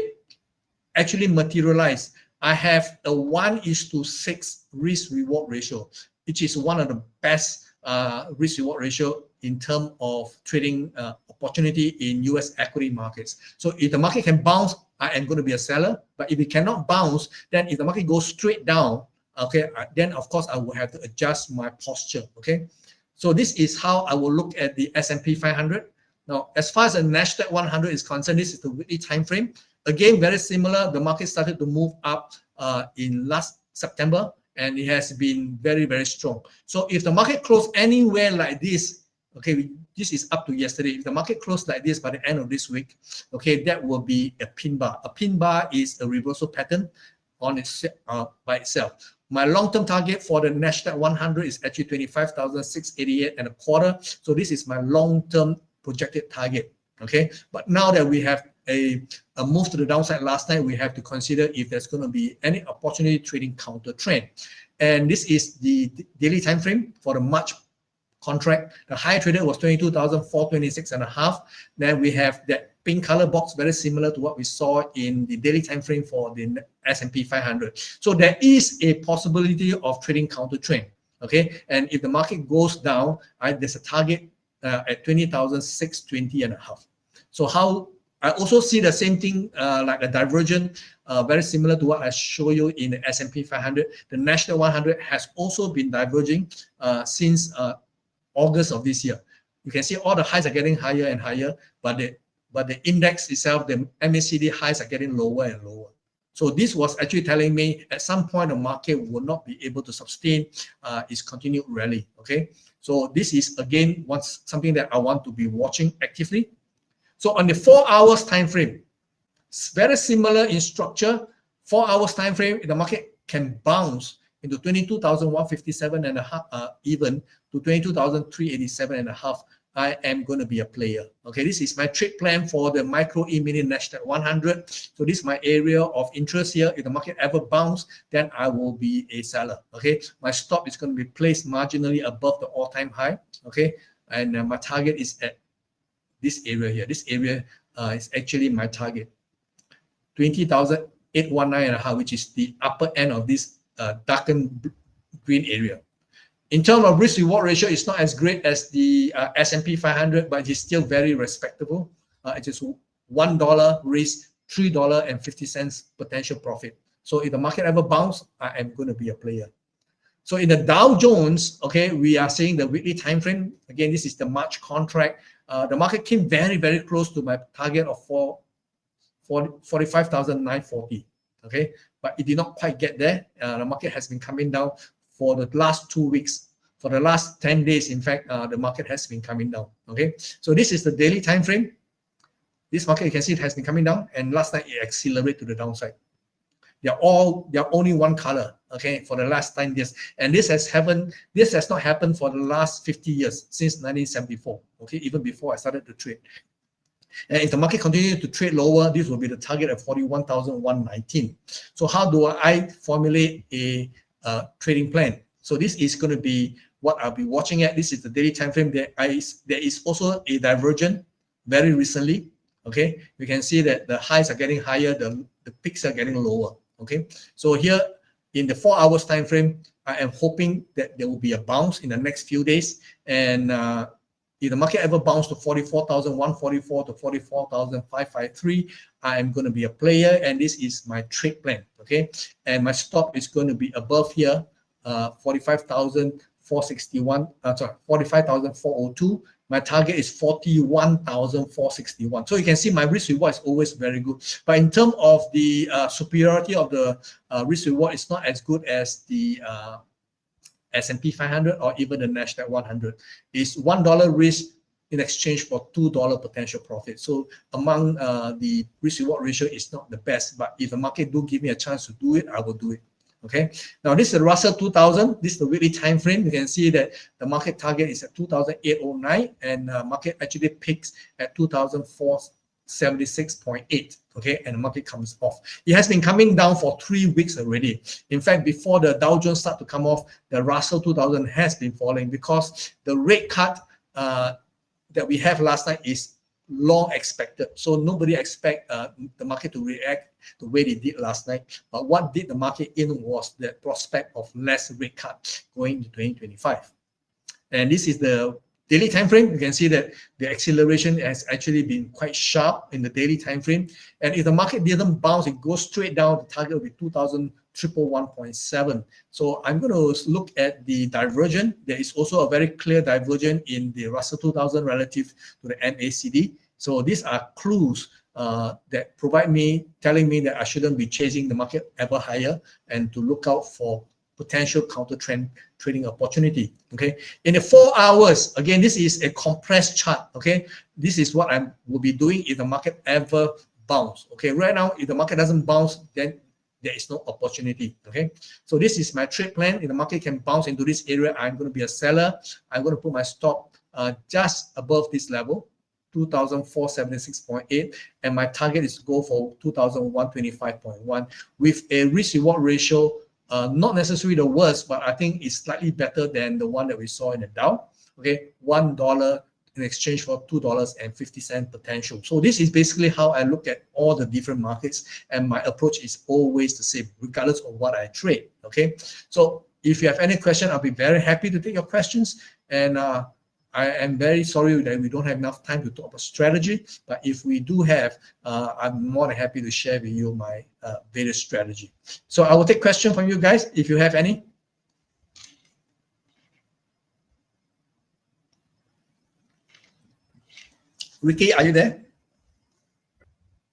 actually materialize, I have a 1:6 risk-reward ratio, which is one of the best risk-reward ratio in terms of trading opportunity in US equity markets. So if the market can bounce, I am going to be a seller. But if it cannot bounce, then if the market goes straight down, okay, then of course I will have to adjust my posture. Okay, so this is how I will look at the S&P 500. Now, as far as the Nasdaq 100 is concerned, this is the weekly time frame. Again, very similar. The market started to move up in last September, and it has been very, very strong. So if the market closed anywhere like this, okay, this is up to yesterday. If the market closed like this by the end of this week, okay, that will be a pin bar. A pin bar is a reversal pattern on its by itself. My long-term target for the Nasdaq 100 is actually 25,688.25. So this is my long-term projected target. Okay, but now that we have a move to the downside last night, we have to consider if there's going to be any opportunity trading counter trend. And this is the daily time frame for the March contract. The high traded was 22,426.5. Then we have that pink color box, very similar to what we saw in the daily time frame for the S&P 500. So there is a possibility of trading counter trend. Okay, and if the market goes down, there's a target at 20,620.5. So how I also see the same thing like a divergent, very similar to what I show you in the S&P 500. The Nasdaq 100 has also been diverging since August of this year. You can see all the highs are getting higher and higher, but the index itself, the MACD highs are getting lower and lower. So this was actually telling me at some point the market will not be able to sustain its continued rally. Okay, so this is again something that I want to be watching actively. So on the 4 hours time frame, it's very similar in structure. 4 hours time frame, the market can bounce into 22,157.5, even to 22,387.5. I am going to be a player. Okay, this is my trade plan for the micro E-mini Nasdaq 100. So this is my area of interest here. If the market ever bounce, then I will be a seller. Okay, my stop is going to be placed marginally above the all-time high. Okay, and my target is at this area here. This area is actually my target, 20,819.5, which is the upper end of this darkened green area. In terms of risk reward ratio, it's not as great as the S&P 500, but it's still very respectable. It is $1 risk, $3.50 potential profit. So if the market ever bounce, I am going to be a player. So in the Dow Jones, okay, we are seeing the weekly time frame. Again, this is the March contract. The market came very, very close to my target of 45,940. Okay, but it did not quite get there. The market has been coming down for the last 2 weeks. For the last 10 days, in fact, the market has been coming down. Okay, so this is the daily time frame. This market, you can see it has been coming down, and last night it accelerated to the downside. They're only one color, okay, for the last 10 years, and this has not happened for the last 50 years, since 1974. Okay, even before I started to trade. And if the market continues to trade lower, this will be the target of 41,119. So how do I formulate a trading plan? So this is going to be what I'll be watching at. This is the daily time frame. There is also a divergence very recently. Okay, you can see that the highs are getting higher, the peaks are getting lower. Okay, so here in the 4 hours time frame, I am hoping that there will be a bounce in the next few days, and if the market ever bounce to 44,144 to 44,553, I am going to be a player, and this is my trade plan. Okay, and my stop is going to be above here, 45,400 45,461. Sorry, 45,402. My target is 41,461. So you can see my risk reward is always very good. But in terms of the superiority of the risk reward, it's not as good as the S&P 500 or even the Nasdaq 100. It's $1 risk in exchange for $2 potential profit. So among the risk reward ratio is not the best, but if the market do give me a chance to do it, I will do it. Okay. Now this is the Russell 2000. This is the weekly time frame. You can see that the market target is at 2,809, and market actually peaks at 2,476.8. Okay, and the market comes off. It has been coming down for 3 weeks already. In fact, before the Dow Jones start to come off, the Russell 2000 has been falling because the rate cut that we have last night is long expected. So nobody expect the market to react the way they did last night. But what did the market in was the prospect of less rate cut going into 2025. And this is the daily time frame. You can see that the acceleration has actually been quite sharp in the daily time frame. And if the market didn't bounce, it goes straight down. The target will be 2,111.7. So I'm going to look at the divergence. There is also a very clear divergence in the Russell 2000 relative to the MACD. So these are clues that provide me, telling me that I shouldn't be chasing the market ever higher and to look out for potential counter trend trading opportunity. Okay, in the 4 hours, again, this is a compressed chart. Okay, this is what I will be doing if the market ever bounce. Okay, right now, if the market doesn't bounce, then there is no opportunity. Okay, so this is my trade plan. If the market can bounce into this area, I'm going to be a seller. I'm going to put my stop just above this level, 2,476.8, and my target is to go for 2,125.1 with a risk reward ratio not necessarily the worst, but I think it's slightly better than the one that we saw in the Dow. Okay, $1 in exchange for $2.50 potential. So this is basically how I look at all the different markets, and my approach is always the same, regardless of what I trade. Okay, so if you have any question, I'll be very happy to take your questions. And I am very sorry that we don't have enough time to talk about strategy, but if we do have, I'm more than happy to share with you my various strategy. So I will take questions from you guys if you have any. Ricky, are you there?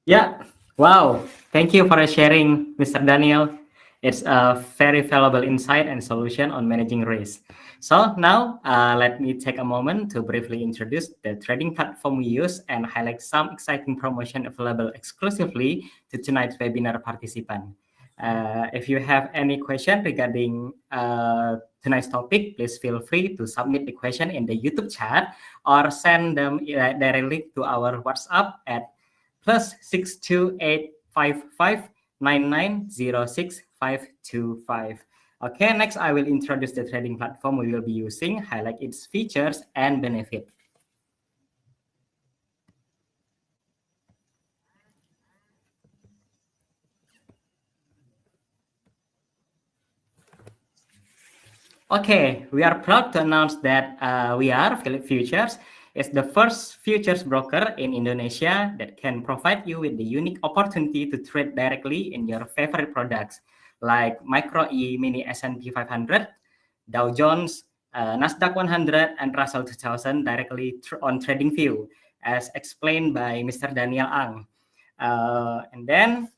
Yeah. Wow. Thank you for sharing, Mr. Daniel. It's a very valuable insight and solution on managing risk. So now let me take a moment to briefly introduce the trading platform we use and highlight some exciting promotion available exclusively to tonight's webinar participant. If you have any question regarding tonight's topic, please feel free to submit the question in the YouTube chat or send them directly to our WhatsApp at +6285599065525. Okay, next I will introduce the trading platform we will be using, highlight its features and benefit. Okay, we are proud to announce that we are Philip Futures. It's the first futures broker in Indonesia that can provide you with the unique opportunity to trade directly in your favorite products like Micro E Mini S&P 500, Dow Jones, Nasdaq 100, and Russell 2000 directly on TradingView, as explained by Mr. Daniel Ang. And then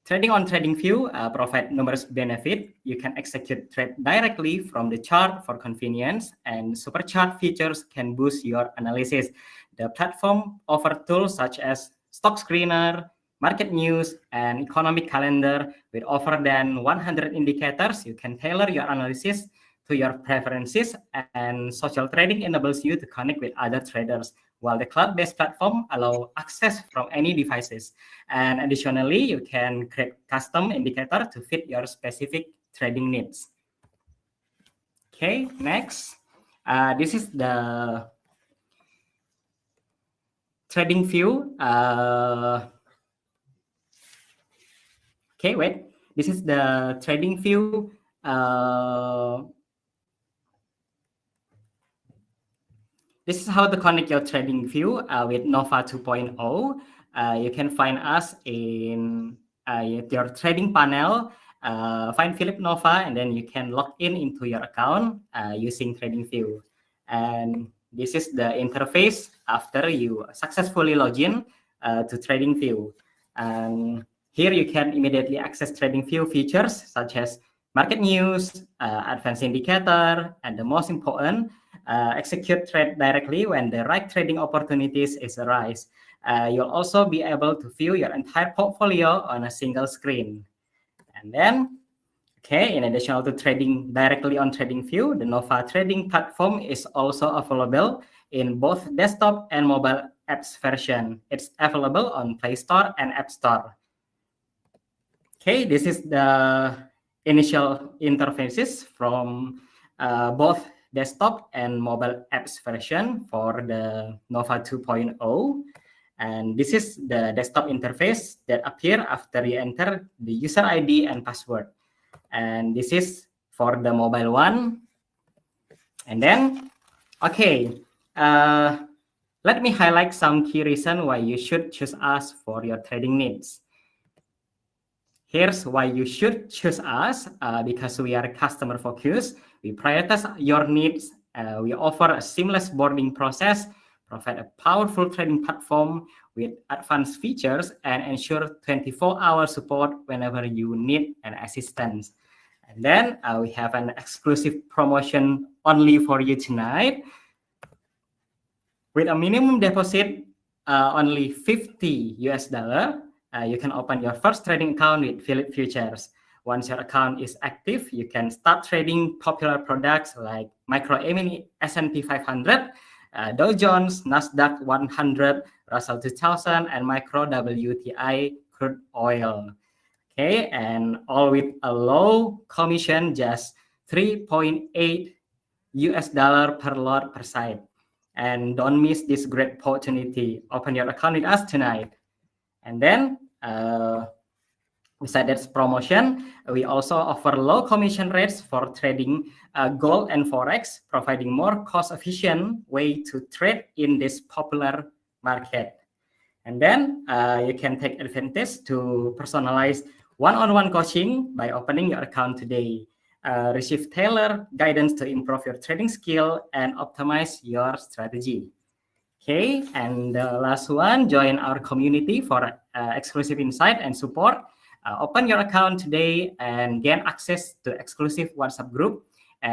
trading on TradingView provide numerous benefits. You can execute trade directly from the chart for convenience, and super chart features can boost your analysis. The platform offers tools such as stock screener, market news, and economic calendar. With over than 100 indicators, you can tailor your analysis to your preferences, and social trading enables you to connect with other traders, while the cloud-based platform allows access from any devices. And additionally, you can create custom indicator to fit your specific trading needs. Okay, next. This is the TradingView. Okay, wait. This is the TradingView. This is how to connect your TradingView with Nova 2.0. You can find us in your trading panel find Philip Nova, and then you can log in into your account using TradingView. And this is the interface after you successfully log in to TradingView. And here you can immediately access TradingView features such as market news, advanced indicator, and the most important, execute trade directly when the right trading opportunities arise. You'll also be able to view your entire portfolio on a single screen. And then, okay, in addition to trading directly on TradingView, the Nova trading platform is also available in both desktop and mobile apps version. It's available on Play Store and App Store. Okay, this is the initial interfaces from both desktop and mobile apps version for the Nova 2.0. And this is the desktop interface that appear after you enter the user ID and password. And this is for the mobile one. And then, okay, let me highlight some key reasons why you should choose us for your trading needs. Here's why you should choose us, because we are customer focused. We prioritize your needs. We offer a seamless boarding process, provide a powerful trading platform with advanced features, and ensure 24-hour support whenever you need an assistance. And then we have an exclusive promotion only for you tonight. With a minimum deposit only $50, you can open your first trading account with Philip Futures. Once your account is active, you can start trading popular products like Micro E-mini S&P 500, Dow Jones, Nasdaq 100, Russell 2000, and Micro WTI crude oil. Okay, and all with a low commission, just $3.8 per lot per site. And don't miss this great opportunity. Open your account with us tonight. And then, besides that promotion, we also offer low commission rates for trading gold and forex, providing more cost-efficient way to trade in this popular market. And then you can take advantage to personalize one-on-one coaching by opening your account today. Receive tailored guidance to improve your trading skill and optimize your strategy. Okay, and the last one, join our community for exclusive insight and support. Open your account today and gain access to exclusive WhatsApp group.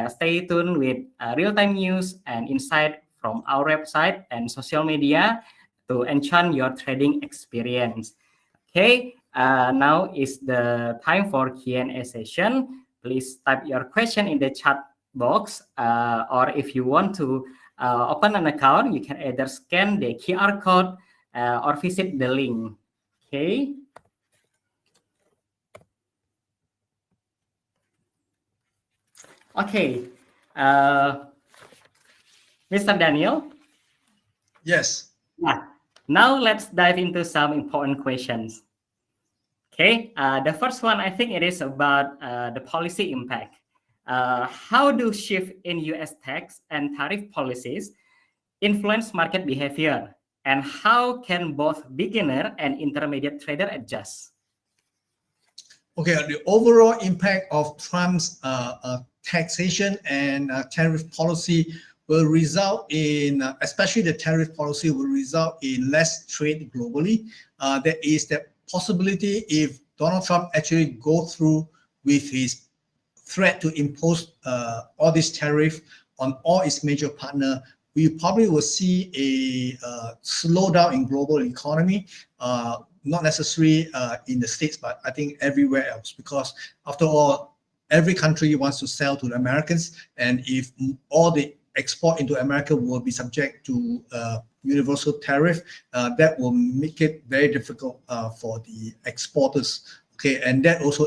Stay tuned with real-time news and insight from our website and social media to enhance your trading experience. Okay, now is the time for Q&A session. Please type your question in the chat box, or if you want to open an account, you can either scan the QR code or visit the link. Okay. Okay. Mr. Daniel? Yes. Yeah. Now let's dive into some important questions. Okay. The first one, I think it is about the policy impact. How do shift in U.S. tax and tariff policies influence market behavior? And how can both beginner and intermediate trader adjust? Okay, the overall impact of Trump's taxation and tariff policy will result in, especially the tariff policy will result in less trade globally. There is the possibility if Donald Trump actually go through with his threat to impose all this tariff on all its major partners, we probably will see a slowdown in global economy, not necessarily in the States, but I think everywhere else, because after all, every country wants to sell to the Americans, and if all the export into America will be subject to universal tariff, that will make it very difficult for the exporters. Okay, and that also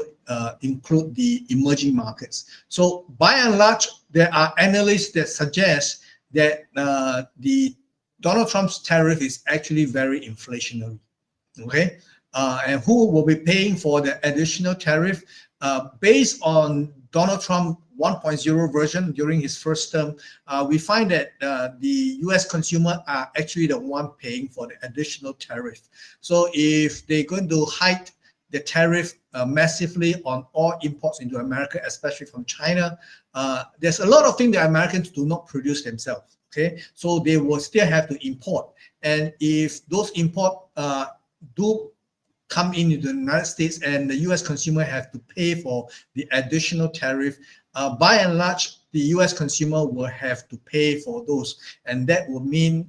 include the emerging markets. So by and large, there are analysts that suggest that the Donald Trump's tariff is actually very inflationary. Okay, and who will be paying for the additional tariff? Based on Donald Trump 1.0 version during his first term, we find that the US consumer are actually the one paying for the additional tariff. So if they're going to hike the tariff massively on all imports into America, especially from China. There's a lot of things that Americans do not produce themselves. Okay, so they will still have to import, and if those import do come into the United States and the US consumer have to pay for the additional tariff, by and large, the US consumer will have to pay for those, and that will mean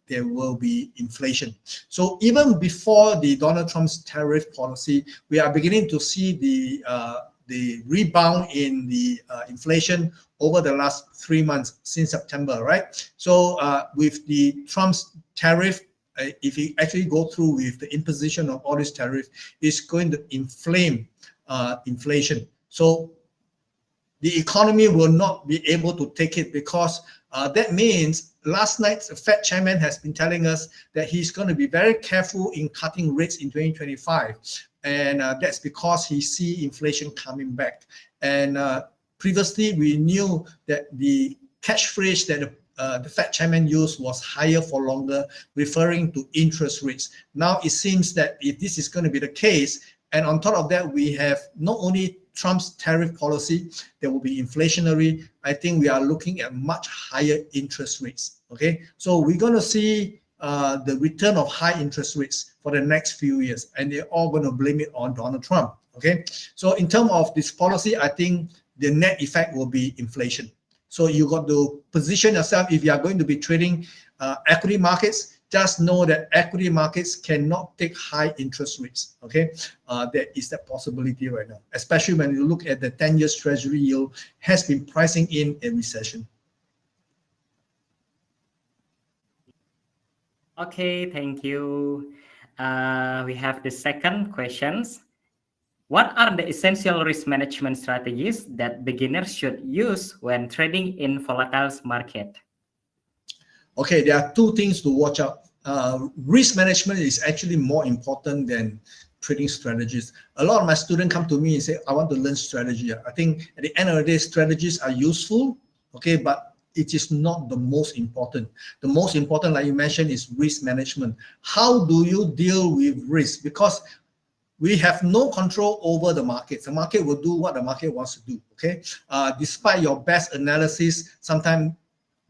there will be inflation. So even before the Donald Trump's tariff policy, we are beginning to see the rebound in the inflation over the last 3 months since September, right? So with the Trump's tariff, if he actually go through with the imposition of all this tariff, it's going to inflame inflation. So the economy will not be able to take it, because that means last night the Fed chairman has been telling us that he's going to be very careful in cutting rates in 2025. And that's because he sees inflation coming back. And previously, we knew that the catchphrase that the Fed chairman used was higher for longer, referring to interest rates. Now it seems that if this is going to be the case, and on top of that, we have not only Trump's tariff policy that will be inflationary, I think we are looking at much higher interest rates. Okay, so we're going to see the return of high interest rates for the next few years, and they're all going to blame it on Donald Trump. Okay, so in terms of this policy, I think the net effect will be inflation. So you got to position yourself. If you are going to be trading equity markets, just know that equity markets cannot take high interest rates. Okay, there is that possibility right now, especially when you look at the 10-year Treasury yield has been pricing in a recession. Okay, thank you. We have the second questions. What are the essential risk management strategies that beginners should use when trading in volatile market? Okay, there are two things to watch out. Risk management is actually more important than trading strategies. A lot of my students come to me and say, I want to learn strategy. I think at the end of the day, strategies are useful, okay, but it is not the most important. The most important, like you mentioned, is risk management. How do you deal with risk? Because we have no control over the market. The market will do what the market wants to do, okay? Despite your best analysis, sometimes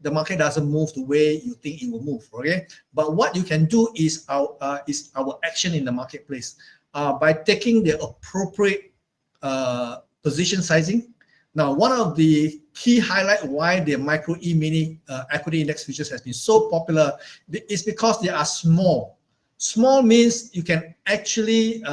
the market doesn't move the way you think it will move, okay? But what you can do is our action in the marketplace. By taking the appropriate position sizing. Now, one of the key highlights why the micro E-mini equity index futures has been so popular is because they are small. Small means you can actually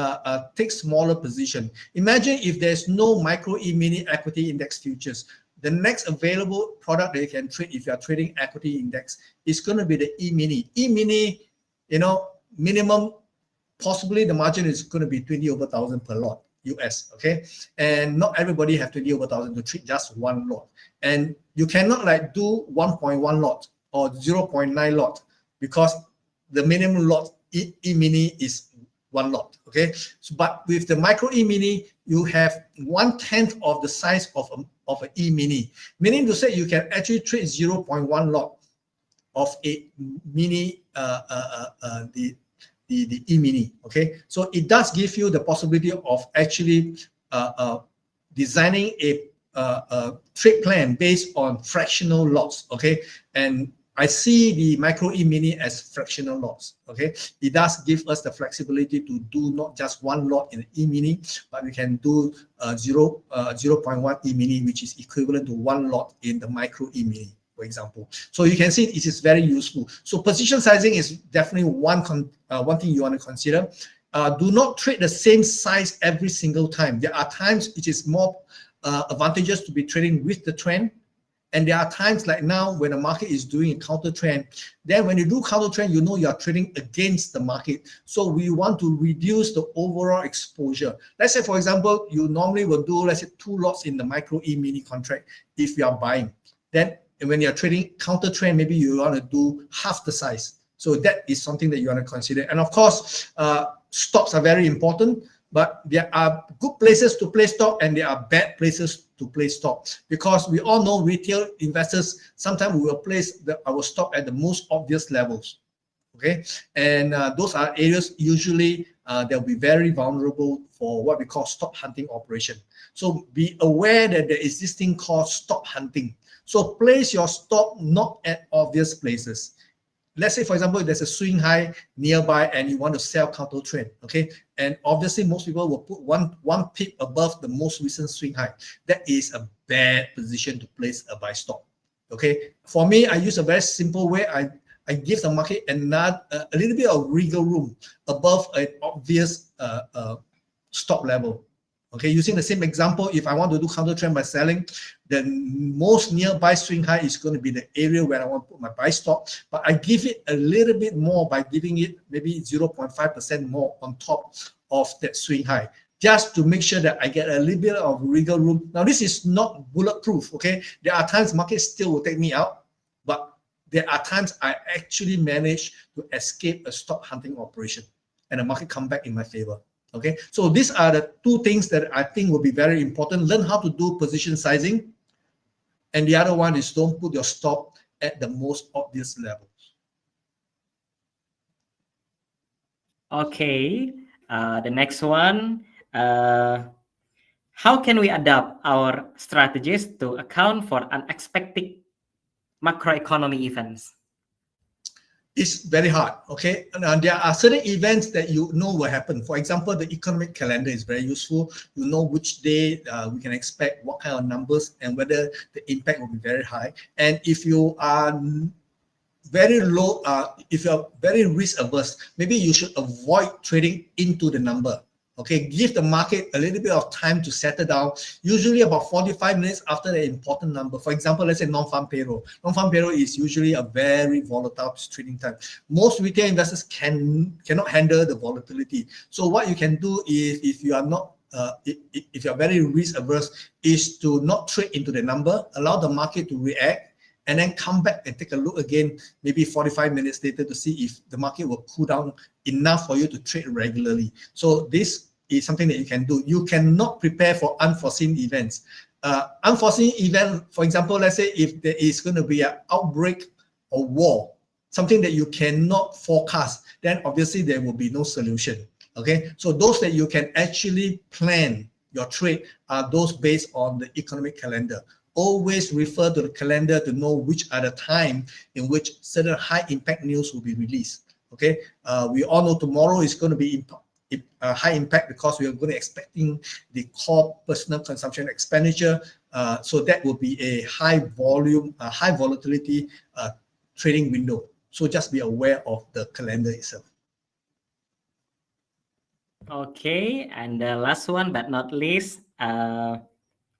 take smaller position. Imagine if there's no micro E-mini equity index futures. The next available product that you can trade if you are trading equity index is going to be the E-mini. E-mini, you know, minimum, possibly the margin is going to be 20/1,000 per lot US, okay? And not everybody have 20/1,000 to trade just one lot. And you cannot like do 1.1 lot or 0.9 lot because the minimum lot E-mini is one lot, okay? So, but with the micro E-mini, you have 1/10 of the size of an E-mini, meaning to say you can actually trade 0.1 lot of a mini, the E-mini, okay? So it does give you the possibility of actually designing a trade plan based on fractional lots, okay? And I see the micro E-mini as fractional lots, okay? It does give us the flexibility to do not just one lot in the E-mini, but we can do 0.1 E-mini, which is equivalent to one lot in the micro E-mini, for example. So you can see it is very useful. So position sizing is definitely one thing you want to consider. Do not trade the same size every single time. There are times it is more advantageous to be trading with the trend. And there are times like now when the market is doing a counter trend, then when you do counter trend, you know you are trading against the market. So we want to reduce the overall exposure. Let's say, for example, you normally will do, let's say, 2 lots in the micro E-mini contract if you are buying. Then when you're trading counter trend, maybe you want to do half the size. So that is something that you want to consider. And of course, stops are very important, but there are good places to play stock and there are bad places to play stock, because we all know retail investors, sometimes we will place our stock at the most obvious levels, okay? And those are areas usually they'll be very vulnerable for what we call stop hunting operation. So be aware that there is this thing called stop hunting. So place your stop not at obvious places. Let's say, for example, there's a swing high nearby and you want to sell counter trend, okay? And obviously, most people will put one pip above the most recent swing high. That is a bad position to place a buy stop, okay? For me, I use a very simple way. I give the market a little bit of wiggle room above an obvious stop level. Okay, using the same example, if I want to do counter trend by selling, the most nearby swing high is going to be the area where I want to put my buy stop. But I give it a little bit more by giving it maybe 0.5% more on top of that swing high, just to make sure that I get a little bit of wiggle room. Now, this is not bulletproof, okay? There are times market still will take me out, but there are times I actually manage to escape a stop hunting operation and the market come back in my favor. Okay, so these are the two things that I think will be very important. Learn how to do position sizing. And the other one is don't put your stop at the most obvious levels. Okay, the next one. How can we adapt our strategies to account for unexpected macroeconomy events? It's very hard, okay? Now, there are certain events that you know will happen. For example, the economic calendar is very useful. You know which day we can expect what kind of numbers and whether the impact will be very high. And if you are very low, if you're very risk averse, maybe you should avoid trading into the number. Okay, give the market a little bit of time to settle down, usually about 45 minutes after the important number. For example, let's say non-farm payroll. Non-farm payroll is usually a very volatile trading time. Most retail investors cannot handle the volatility. So what you can do is, if you are not, if you are very risk averse, is to not trade into the number, allow the market to react, and then come back and take a look again, maybe 45 minutes later, to see if the market will cool down enough for you to trade regularly. So this is something that you can do. You cannot prepare for unforeseen events. Unforeseen event, for example, let's say if there is going to be an outbreak or war, something that you cannot forecast, then obviously there will be no solution. Okay, so those that you can actually plan your trade are those based on the economic calendar. Always refer to the calendar to know which are the time in which certain high impact news will be released. Okay, we all know tomorrow is going to be high impact because we are going to expecting the core personal consumption expenditure. So that will be a high volume, high volatility trading window. So just be aware of the calendar itself. Okay, and the last one but not least,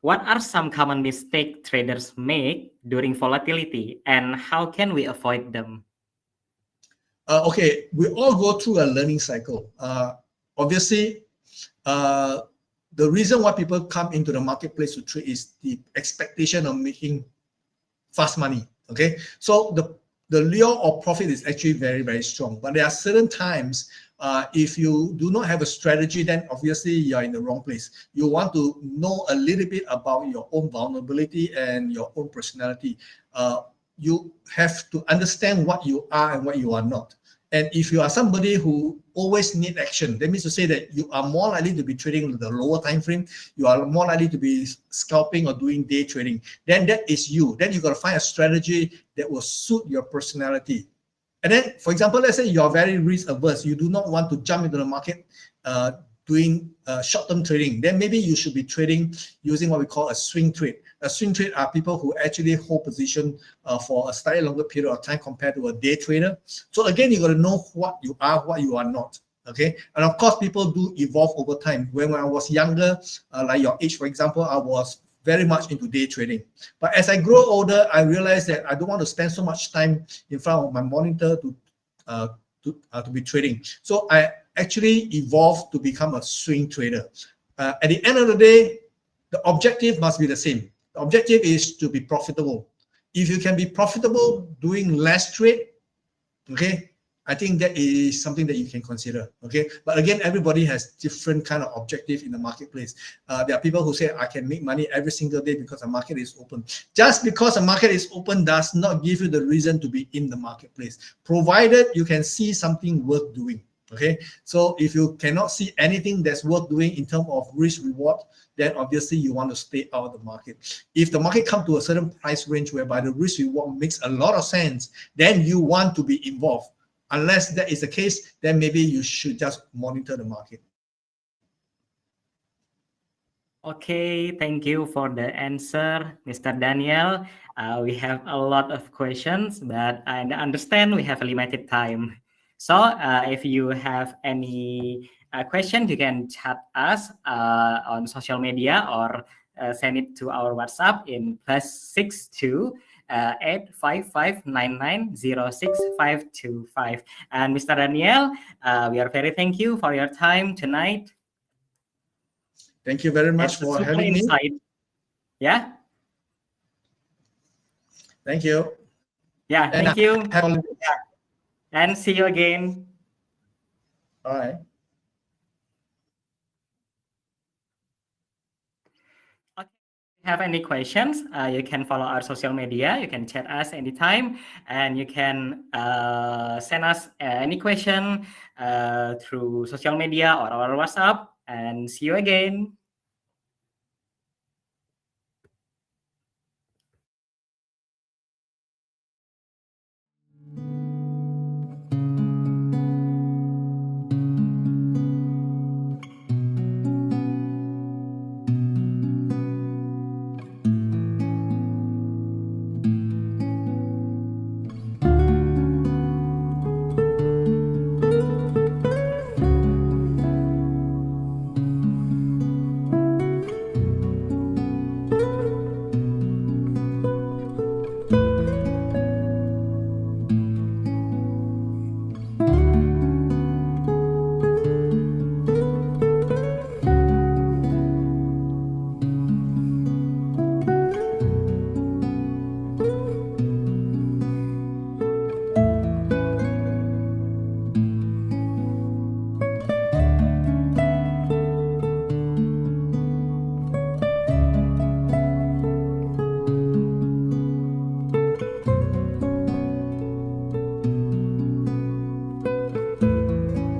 what are some common mistakes traders make during volatility and how can we avoid them? Okay, we all go through a learning cycle. Obviously, the reason why people come into the marketplace to trade is the expectation of making fast money. Okay, so the lure of profit is actually very, very strong. But there are certain times, if you do not have a strategy, then obviously you're in the wrong place. You want to know a little bit about your own vulnerability and your own personality. You have to understand what you are and what you are not. And if you are somebody who always need action, that means to say that you are more likely to be trading the lower time frame, you are more likely to be scalping or doing day trading, then that is you. Then you got to find a strategy that will suit your personality. And then, for example, let's say you are very risk averse, you do not want to jump into the market doing short-term trading, then maybe you should be trading using what we call a swing trade. A swing trade are people who actually hold position for a slightly longer period of time compared to a day trader. So again, you got to know what you are, what you are not. Okay, and of course, people do evolve over time. When I was younger, like your age, for example, I was very much into day trading. But as I grow older, I realized that I don't want to spend so much time in front of my monitor to be trading. So I actually evolved to become a swing trader. At the end of the day, the objective must be the same. The objective is to be profitable. If you can be profitable doing less trade, okay, I think that is something that you can consider. Okay, but again, everybody has different kind of objective in the marketplace. There are people who say I can make money every single day because the market is open. Just because the market is open does not give you the reason to be in the marketplace, provided you can see something worth doing. Okay, so if you cannot see anything that's worth doing in terms of risk reward, then obviously you want to stay out of the market. If the market comes to a certain price range whereby the risk reward makes a lot of sense, then you want to be involved. Unless that is the case, then maybe you should just monitor the market. Okay, thank you for the answer, Mr. Daniel. We have a lot of questions, but I understand we have a limited time. So if you have any question, you can chat us on social media or send it to our WhatsApp in +62 85599065525. And Mr. Daniel, we are very thank you for your time tonight. Thank you very much for having me. Yeah. Thank you. Yeah, thank you. Yeah. And see you again. All right. Okay. If you have any questions, you can follow our social media. You can chat us anytime, and you can send us any question through social media or our WhatsApp. And see you again.